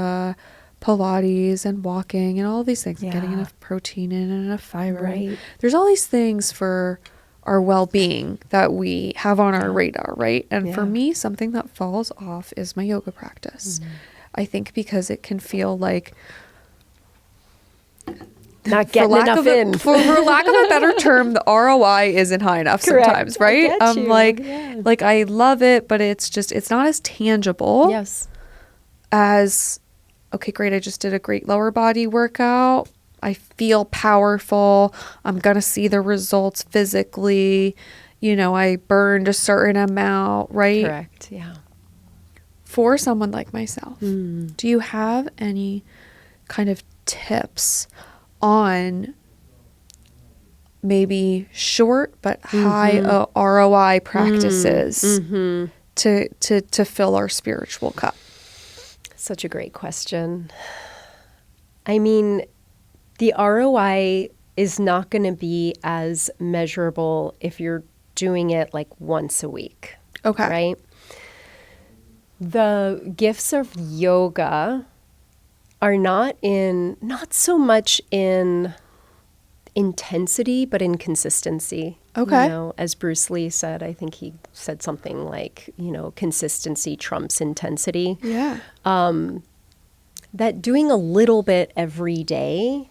Pilates and walking and all these things, and getting enough protein in and enough fiber. There's all these things for our well-being that we have on our radar, right? And for me, something that falls off is my yoga practice. I think because it can feel like not getting enough in. For lack of a better term, the ROI isn't high enough sometimes, right? Like I love it, but it's not as tangible as, okay, great, I just did a great lower body workout. I feel powerful. I'm going to see the results physically. I burned a certain amount, right? Correct, yeah. For someone like myself, do you have any kind of tips on maybe short but high ROI practices to fill our spiritual cup? Such a great question. I mean, the ROI is not going to be as measurable if you're doing it like once a week. Okay. Right? The gifts of yoga are not so much in intensity, but in consistency. Okay. As Bruce Lee said, I think he said something like, consistency trumps intensity. Yeah. That doing a little bit every day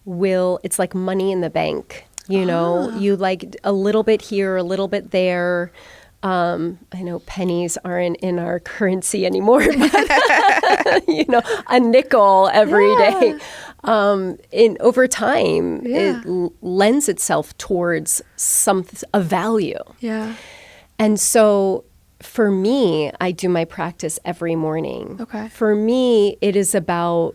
it's like money in the bank. You like a little bit here, a little bit there. I know pennies aren't in our currency anymore, but a nickel every day. Over time, it lends itself towards a value. Yeah. And so for me, I do my practice every morning. Okay. For me, it is about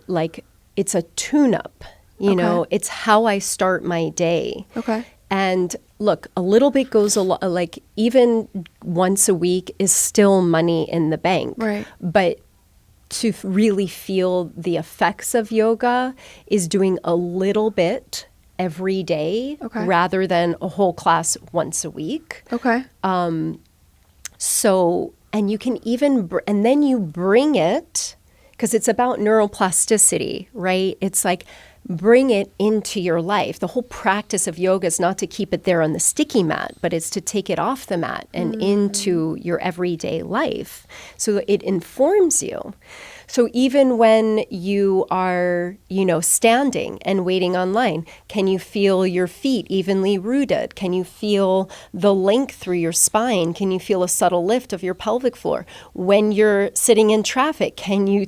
it's a tune-up. It's how I start my day. Okay. And look, a little bit goes even once a week is still money in the bank. Right. But to really feel the effects of yoga is doing a little bit every day rather than a whole class once a week. Okay. So, and you can even, and then you bring it, because it's about neuroplasticity, right? It's like, bring it into your life. The whole practice of yoga is not to keep it there on the sticky mat, but it's to take it off the mat and into your everyday life. So it informs you. So even when you are, standing and waiting online, can you feel your feet evenly rooted? Can you feel the length through your spine? Can you feel a subtle lift of your pelvic floor? When you're sitting in traffic, can you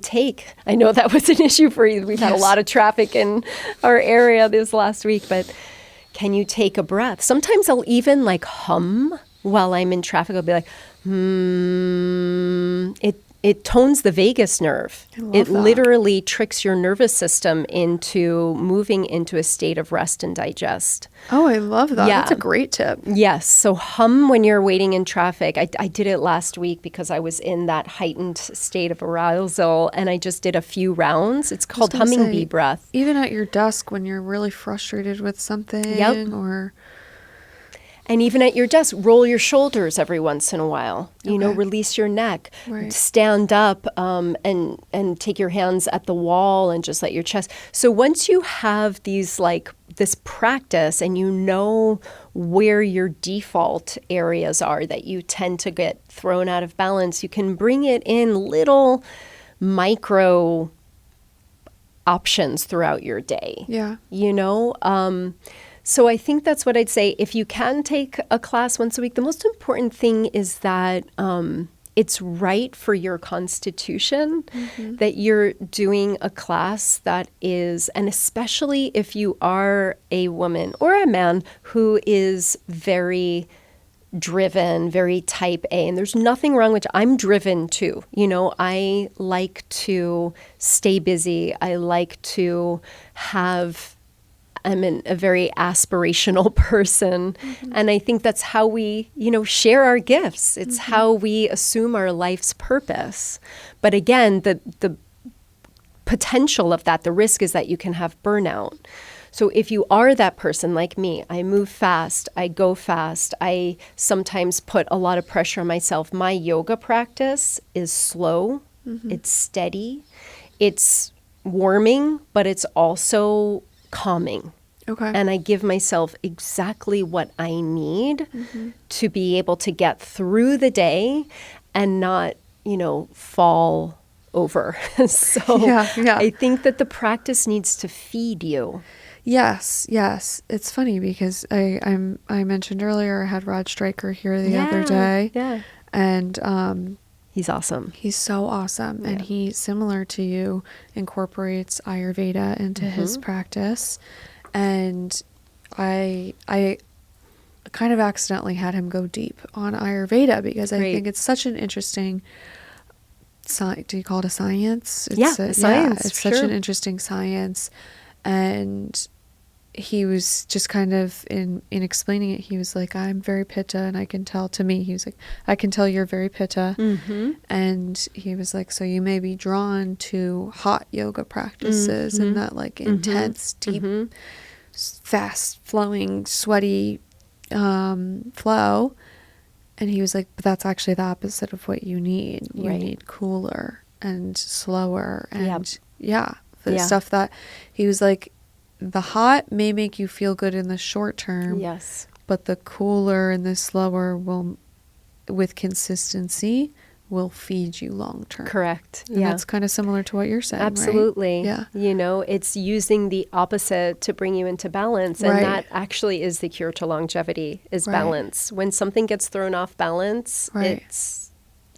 I know that was an issue for you. We've had a lot of traffic in our area this last week, but can you take a breath? Sometimes I'll even hum while I'm in traffic. I'll be like, It tones the vagus nerve. It literally tricks your nervous system into moving into a state of rest and digest. Oh, I love that. Yeah. That's a great tip. Yes. So hum when you're waiting in traffic. I did it last week because I was in that heightened state of arousal, and I just did a few rounds. It's called humming bee breath. Even at your desk when you're really frustrated with something And even at your desk, roll your shoulders every once in a while. Release your neck. Right. Stand up and take your hands at the wall and just let your chest. So once you have these this practice and you know where your default areas are that you tend to get thrown out of balance, you can bring it in little micro options throughout your day. Yeah. So I think that's what I'd say. If you can take a class once a week, the most important thing is that it's right for your constitution, that you're doing a class that is, and especially if you are a woman or a man who is very driven, very type A, and there's nothing wrong with, I'm driven too. I like to stay busy. I like to I'm a very aspirational person. And I think that's how we, share our gifts. It's how we assume our life's purpose. But again, the potential of that, the risk is that you can have burnout. So if you are that person like me, I move fast, I go fast, I sometimes put a lot of pressure on myself. My yoga practice is slow, it's steady, it's warming, but it's also calming. Okay. And I give myself exactly what I need to be able to get through the day and not, fall over. So Yeah. I think that the practice needs to feed you. Yes. It's funny because I mentioned earlier I had Rod Stryker here the other day. Yeah. And he's awesome. He's so awesome. Yeah. And he, similar to you, incorporates Ayurveda into his practice. And I kind of accidentally had him go deep on Ayurveda because I think it's such an interesting do you call it a science? It's science. It's such an interesting science. And he was just kind of in explaining it, he was like, I'm very pitta, and I can tell. To me, he was like, I can tell you're very pitta. And he was like, so you may be drawn to hot yoga practices and that like intense, deep, fast flowing, sweaty flow. And he was like, but that's actually the opposite of what you need. You need cooler and slower and stuff that he was like, the hot may make you feel good in the short term. Yes. But the cooler and the slower will, with consistency, will feed you long term. Correct. And that's kind of similar to what you're saying. Absolutely. Right? Yeah. You know, it's using the opposite to bring you into balance. And that actually is the cure to longevity, is balance. When something gets thrown off balance, it's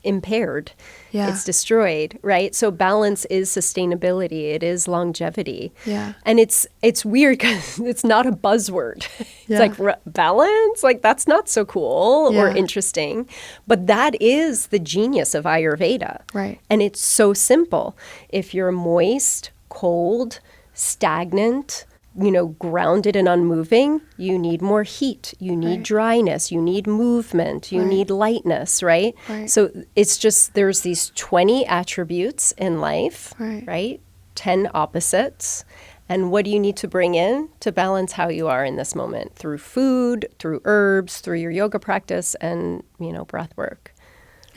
impaired. Yeah. It's destroyed, right? So balance is sustainability. It is longevity. Yeah. And it's weird because it's not a buzzword. It's like balance, like that's not so cool or interesting. But that is the genius of Ayurveda. Right. And it's so simple. If you're moist, cold, stagnant, you know, grounded and unmoving, you need more heat, you need dryness, you need movement, you need lightness, right? So it's just, there's these 20 attributes in life, right? 10 opposites. And what do you need to bring in to balance how you are in this moment? Through food, through herbs, through your yoga practice, and, you know, breath work.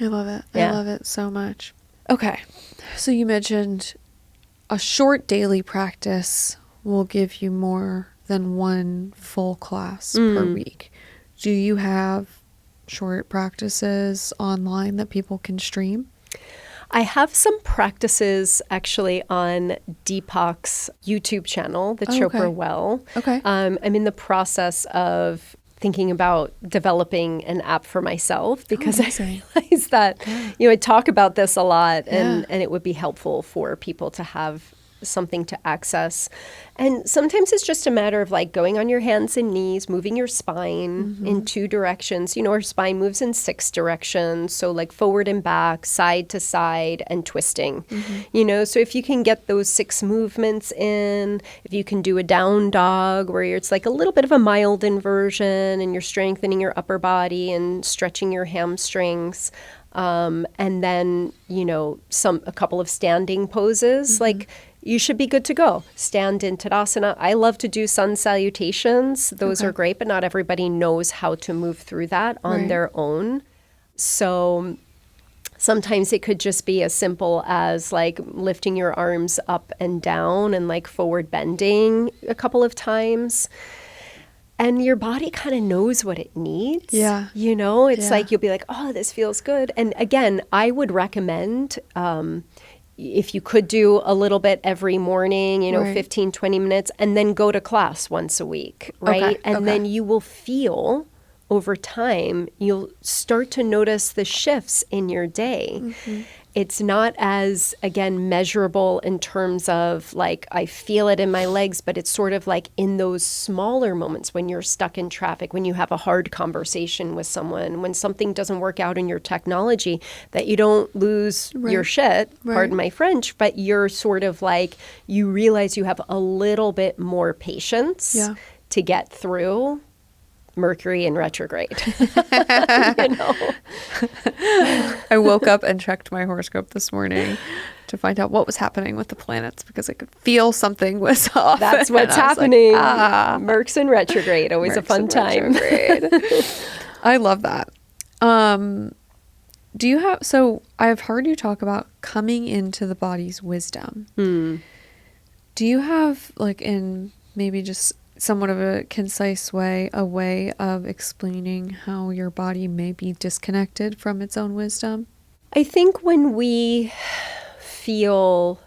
I love it. I love it so much. Okay. So you mentioned a short daily practice will give you more than one full class per week. Do you have short practices online that people can stream? I have some practices actually on Deepak's YouTube channel, the Chopra Well. Okay. I'm in the process of thinking about developing an app for myself because I realize that, you know, I talk about this a lot and it would be helpful for people to have something to access. And sometimes it's just a matter of like going on your hands and knees, moving your spine in 2 directions. You know, our spine moves in 6 directions. So like forward and back, side to side, and twisting. You know, so if you can get those 6 movements in, if you can do a down dog where it's like a little bit of a mild inversion and you're strengthening your upper body and stretching your hamstrings. And then, you know, a couple of standing poses, like you should be good to go. Stand in Tadasana. I love to do sun salutations. Those are great, but not everybody knows how to move through that on their own. So sometimes it could just be as simple as like lifting your arms up and down and like forward bending a couple of times. And your body kind of knows what it needs. Yeah. You know, it's like you'll be like, oh, this feels good. And again, I would recommend if you could do a little bit every morning, you know, 15, 20 minutes, and then go to class once a week, right? And then you will feel over time, you'll start to notice the shifts in your day. It's not as, again, measurable in terms of like, I feel it in my legs, but it's sort of like in those smaller moments when you're stuck in traffic, when you have a hard conversation with someone, when something doesn't work out in your technology, that you don't lose your shit, pardon my French, but you're sort of like, you realize you have a little bit more patience to get through Mercury in retrograde. You know? I woke up and checked my horoscope this morning to find out what was happening with the planets because I could feel something was off. That's what's happening. Like, Merc's in retrograde. Always a fun time. I love that. Do you have, so I've heard you talk about coming into the body's wisdom. Do you have, like, in maybe just somewhat of a concise way, a way of explaining how your body may be disconnected from its own wisdom? I think when we feel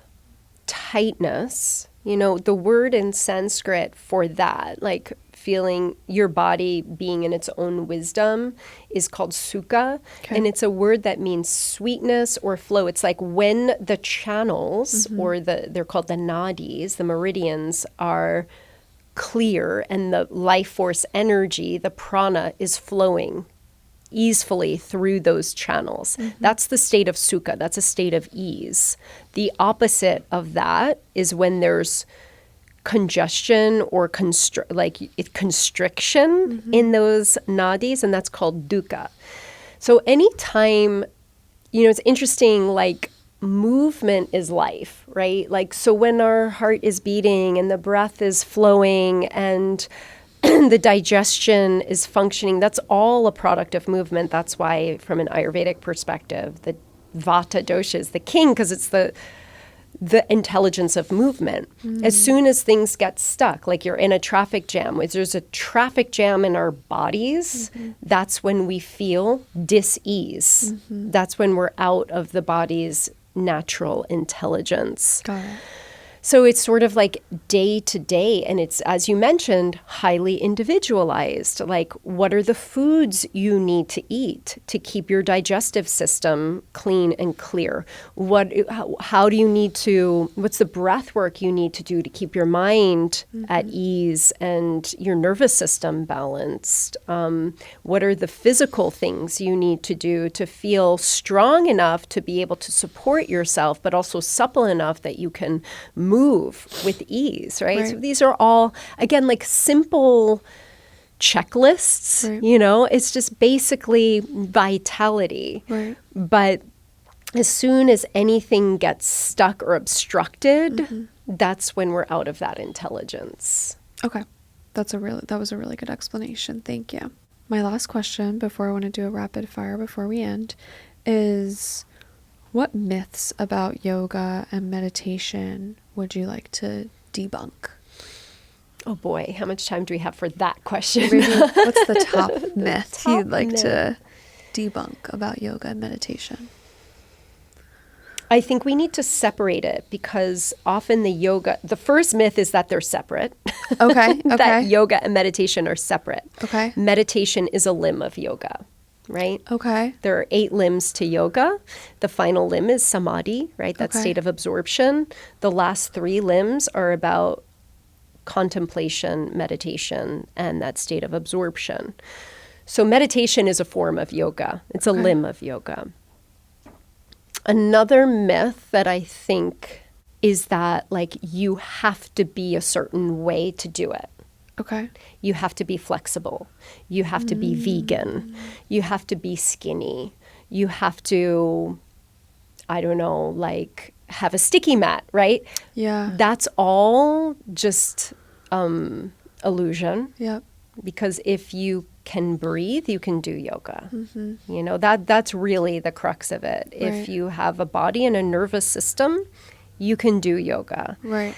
tightness, the word in Sanskrit for that, like feeling your body being in its own wisdom, is called sukha. Okay. And it's a word that means sweetness or flow. It's like when the channels or they're called the nadis, the meridians, are clear and the life force energy, the prana, is flowing easefully through those channels. That's the state of sukha. That's a state of ease. The opposite of that is when there's congestion or constriction in those nadis, and that's called dukkha. So anytime, it's interesting, like movement is life, right? Like, so when our heart is beating and the breath is flowing and the digestion is functioning, that's all a product of movement. That's why, from an Ayurvedic perspective, the Vata dosha is the king, because it's the intelligence of movement. As soon as things get stuck, like you're in a traffic jam, if there's a traffic jam in our bodies, that's when we feel dis-ease. That's when we're out of the body's natural intelligence. Got it. So it's sort of like day to day, and it's, as you mentioned, highly individualized. Like, what are the foods you need to eat to keep your digestive system clean and clear? How do you need to, what's the breath work you need to do to keep your mind at ease and your nervous system balanced? What are the physical things you need to do to feel strong enough to be able to support yourself, but also supple enough that you can move with ease, right? So these are all, again, like simple checklists, it's just basically vitality. Right. But as soon as anything gets stuck or obstructed, that's when we're out of that intelligence. Okay. That was a really good explanation. Thank you. My last question before I want to do a rapid fire before we end is, what myths about yoga and meditation would you like to debunk? Oh boy, how much time do we have for that question? What's the top myth you'd like to debunk about yoga and meditation? I think we need to separate it, because often the first myth is that they're separate. Okay. That yoga and meditation are separate. Okay. Meditation is a limb of yoga. Right? Okay. There are 8 limbs to yoga. The final limb is samadhi, right? That state of absorption. The last 3 limbs are about contemplation, meditation, and that state of absorption. So meditation is a form of yoga. It's a limb of yoga. Another myth that I think is that, like, you have to be a certain way to do it. Okay. You have to be flexible. You have to be vegan. You have to be skinny. You have to, I don't know, like have a sticky mat, right? Yeah. That's all just illusion. Yep. Because if you can breathe, you can do yoga. That's really the crux of it. Right. If you have a body and a nervous system, you can do yoga. Right.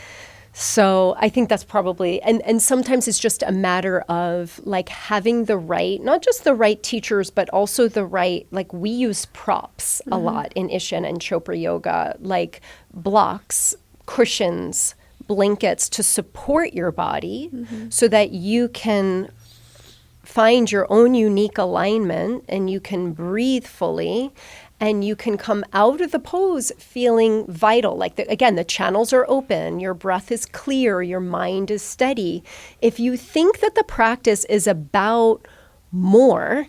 So I think that's probably, and sometimes it's just a matter of like having the right, not just the right teachers, but also the right, like we use props a lot in ISHTA and Chopra Yoga, like blocks, cushions, blankets to support your body so that you can find your own unique alignment and you can breathe fully. And you can come out of the pose feeling vital. Like, again, the channels are open, your breath is clear, your mind is steady. If you think that the practice is about more,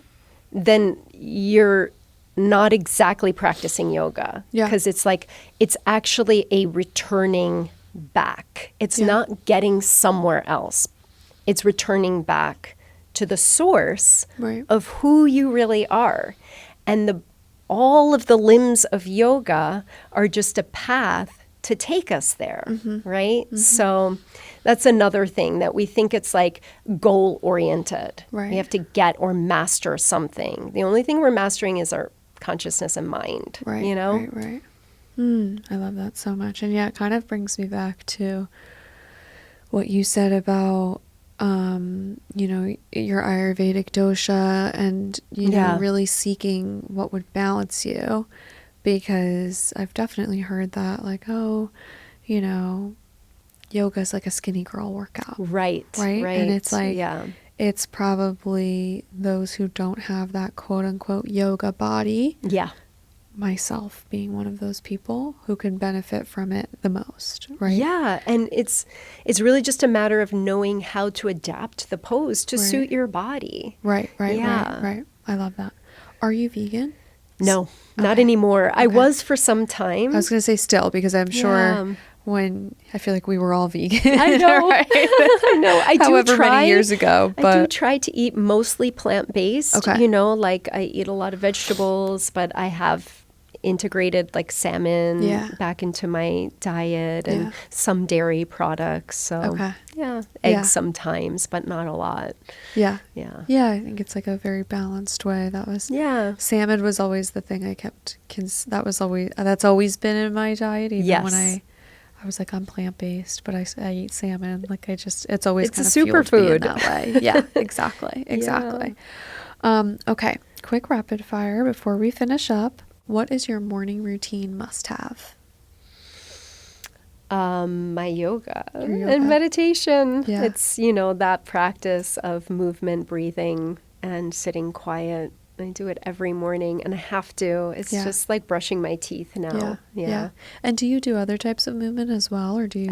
then you're not exactly practicing yoga. Yeah. Because it's like, it's actually a returning back. It's not getting somewhere else. It's returning back to the source of who you really are. And all of the limbs of yoga are just a path to take us there, right? So that's another thing, that we think it's like goal-oriented. Right. We have to get or master something. The only thing we're mastering is our consciousness and mind, Right. I love that so much. And yeah, it kind of brings me back to what you said about your Ayurvedic dosha and, really seeking what would balance you. because I've definitely heard that, like, oh, you know, yoga is like a skinny girl workout. Right. And it's like, it's probably those who don't have that quote unquote yoga body. Yeah. Myself being one of those people who can benefit from it the most, right? Yeah, and it's really just a matter of knowing how to adapt the pose to suit your body. Right. I love that. Are you vegan? No, not anymore. Okay. I was for some time. I was going to say still, because I'm sure when I feel like we were all vegan. I know. Right? I know. I do However many years ago. But I do try to eat mostly plant-based. Okay. You know, like I eat a lot of vegetables, but I have integrated like salmon back into my diet and some dairy products. So eggs sometimes, but not a lot. Yeah. I think it's like a very balanced way. That was salmon was always the thing I kept. That's always been in my diet, even when I was like, I'm plant-based, but I eat salmon. Like it's always it's kind a of superfood that way. Yeah, exactly. Okay, quick rapid fire before we finish up. What is your morning routine must-have? My yoga and meditation. Yeah. It's, you know, that practice of movement, breathing, and sitting quiet. I do it every morning, and I have to. It's just like brushing my teeth now. Yeah. And do you do other types of movement as well, or do you?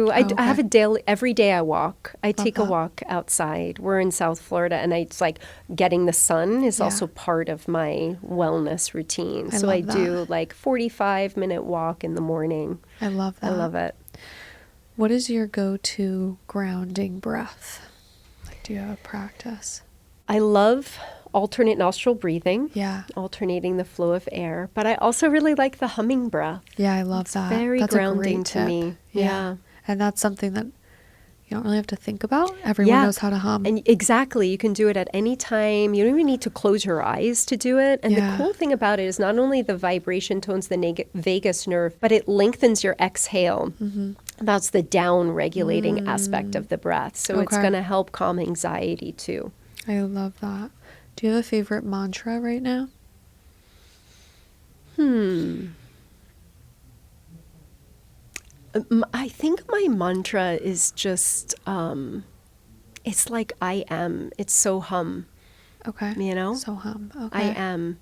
I have a daily. Every day I walk. I take a walk outside. We're in South Florida, and it's like getting the sun is also part of my wellness routine. So I do like 45-minute walk in the morning. I love that. I love it. What is your go-to grounding breath? Like, do you have a practice? I love alternate nostril breathing. Yeah. Alternating the flow of air. But I also really like the humming breath. Yeah, I love that. That's grounding to me. Yeah. And that's something that you don't really have to think about. Everyone knows how to hum. And exactly. You can do it at any time. You don't even need to close your eyes to do it. And the cool thing about it is not only the vibration tones the vagus nerve, but it lengthens your exhale. Mm-hmm. That's the down regulating aspect of the breath. So it's going to help calm anxiety too. I love that. Do you have a favorite mantra right now? I think my mantra is just, it's like I am. It's so hum. Okay. You know? So hum. Okay. I am.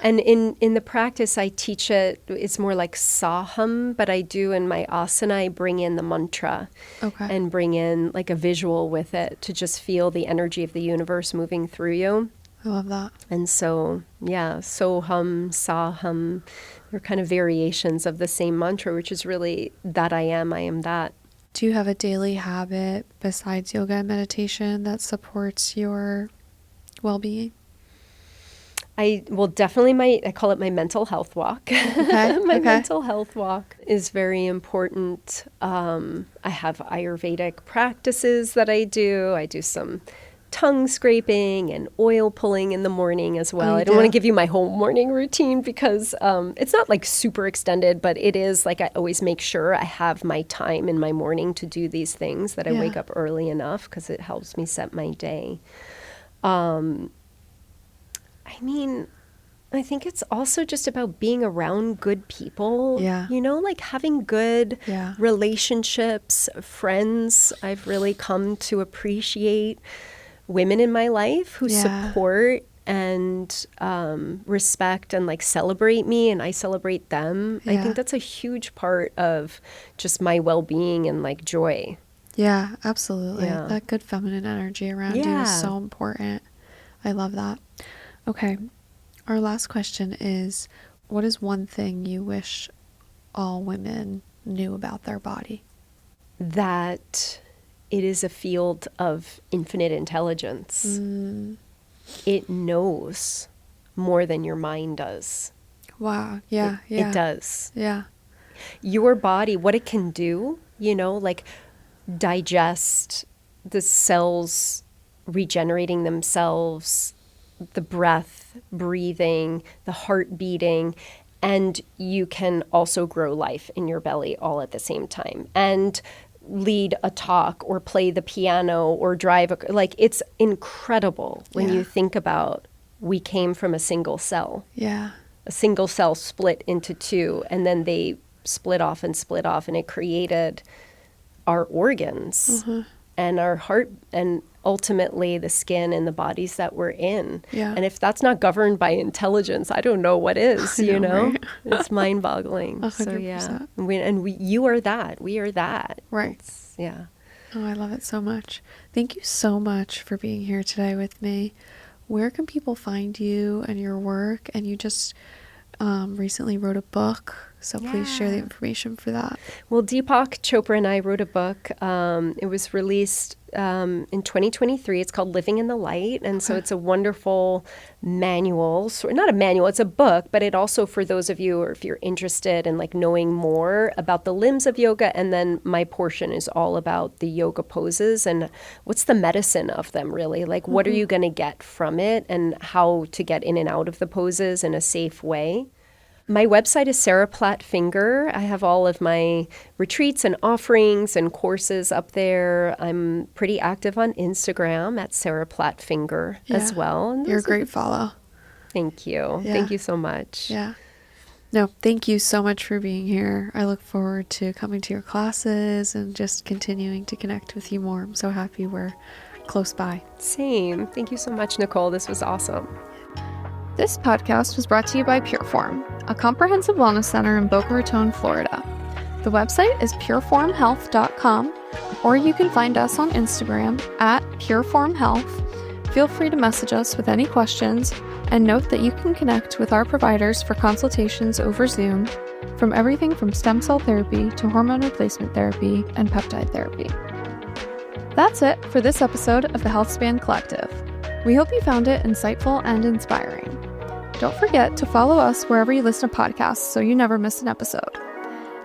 And in the practice, I teach it, it's more like sa hum, but I do in my asana, I bring in the mantra and bring in like a visual with it to just feel the energy of the universe moving through you. I love that. And so, so hum, sa hum, they're kind of variations of the same mantra, which is really that I am that. Do you have a daily habit besides yoga and meditation that supports your well-being? I call it my mental health walk. Mental health walk is very important. I have Ayurvedic practices that I do. I do some tongue scraping and oil pulling in the morning as well. I don't want to give you my whole morning routine because it's not like super extended, but it is like I always make sure I have my time in my morning to do these things, that I wake up early enough because it helps me set my day. I think it's also just about being around good people, you know, like having good relationships, friends. I've really come to appreciate women in my life who support and respect and like celebrate me, and I celebrate them. I think that's a huge part of just my well-being and like joy. Yeah, absolutely. That good feminine energy around you is so important. I love that. Okay. Our last question is, what is one thing you wish all women knew about their body? That it is a field of infinite intelligence. It knows more than your mind does. Wow. Yeah. It does. Yeah. Your body, what it can do, you know, like digest, the cells regenerating themselves, the breath, breathing, the heart beating, and you can also grow life in your belly all at the same time. And lead a talk or play the piano or drive like it's incredible when you think about we came from a single cell. Yeah. a single cell split into two, and then they split off, and it created our organs and our heart, and ultimately the skin and the bodies that we're in. Yeah. And if that's not governed by intelligence, I don't know what is, you know? Right? It's mind-boggling. 100%. So yeah. You are that. We are that. Right. Yeah. Oh, I love it so much. Thank you so much for being here today with me. Where can people find you and your work? And you just recently wrote a book, so please share the information for that. Well, Deepak Chopra and I wrote a book. It was released in 2023. It's called Living in the Light. And so it's a wonderful manual. So not a manual, it's a book, but it also, for those of you, or if you're interested in like knowing more about the limbs of yoga, and then my portion is all about the yoga poses and what's the medicine of them, really. Like, what are you going to get from it, and how to get in and out of the poses in a safe way. My website is Sarah Platt-Finger. I have all of my retreats and offerings and courses up there. I'm pretty active on Instagram at Sarah Platt-Finger as well. And you're a great follow. Thank you. Yeah. Thank you so much. Yeah. No, thank you so much for being here. I look forward to coming to your classes and just continuing to connect with you more. I'm so happy we're close by. Same. Thank you so much, Nicole. This was awesome. This podcast was brought to you by Pureform, a comprehensive wellness center in Boca Raton, Florida. The website is pureformhealth.com, or you can find us on Instagram at pureformhealth. Feel free to message us with any questions, and note that you can connect with our providers for consultations over Zoom, from everything from stem cell therapy to hormone replacement therapy and peptide therapy. That's it for this episode of the Healthspan Collective. We hope you found it insightful and inspiring. Don't forget to follow us wherever you listen to podcasts so you never miss an episode.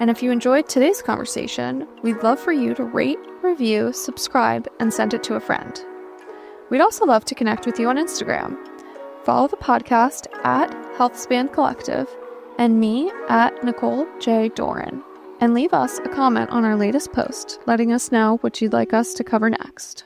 And if you enjoyed today's conversation, we'd love for you to rate, review, subscribe, and send it to a friend. We'd also love to connect with you on Instagram. Follow the podcast at Healthspan Collective and me at Nicole J. Doran. And leave us a comment on our latest post, letting us know what you'd like us to cover next.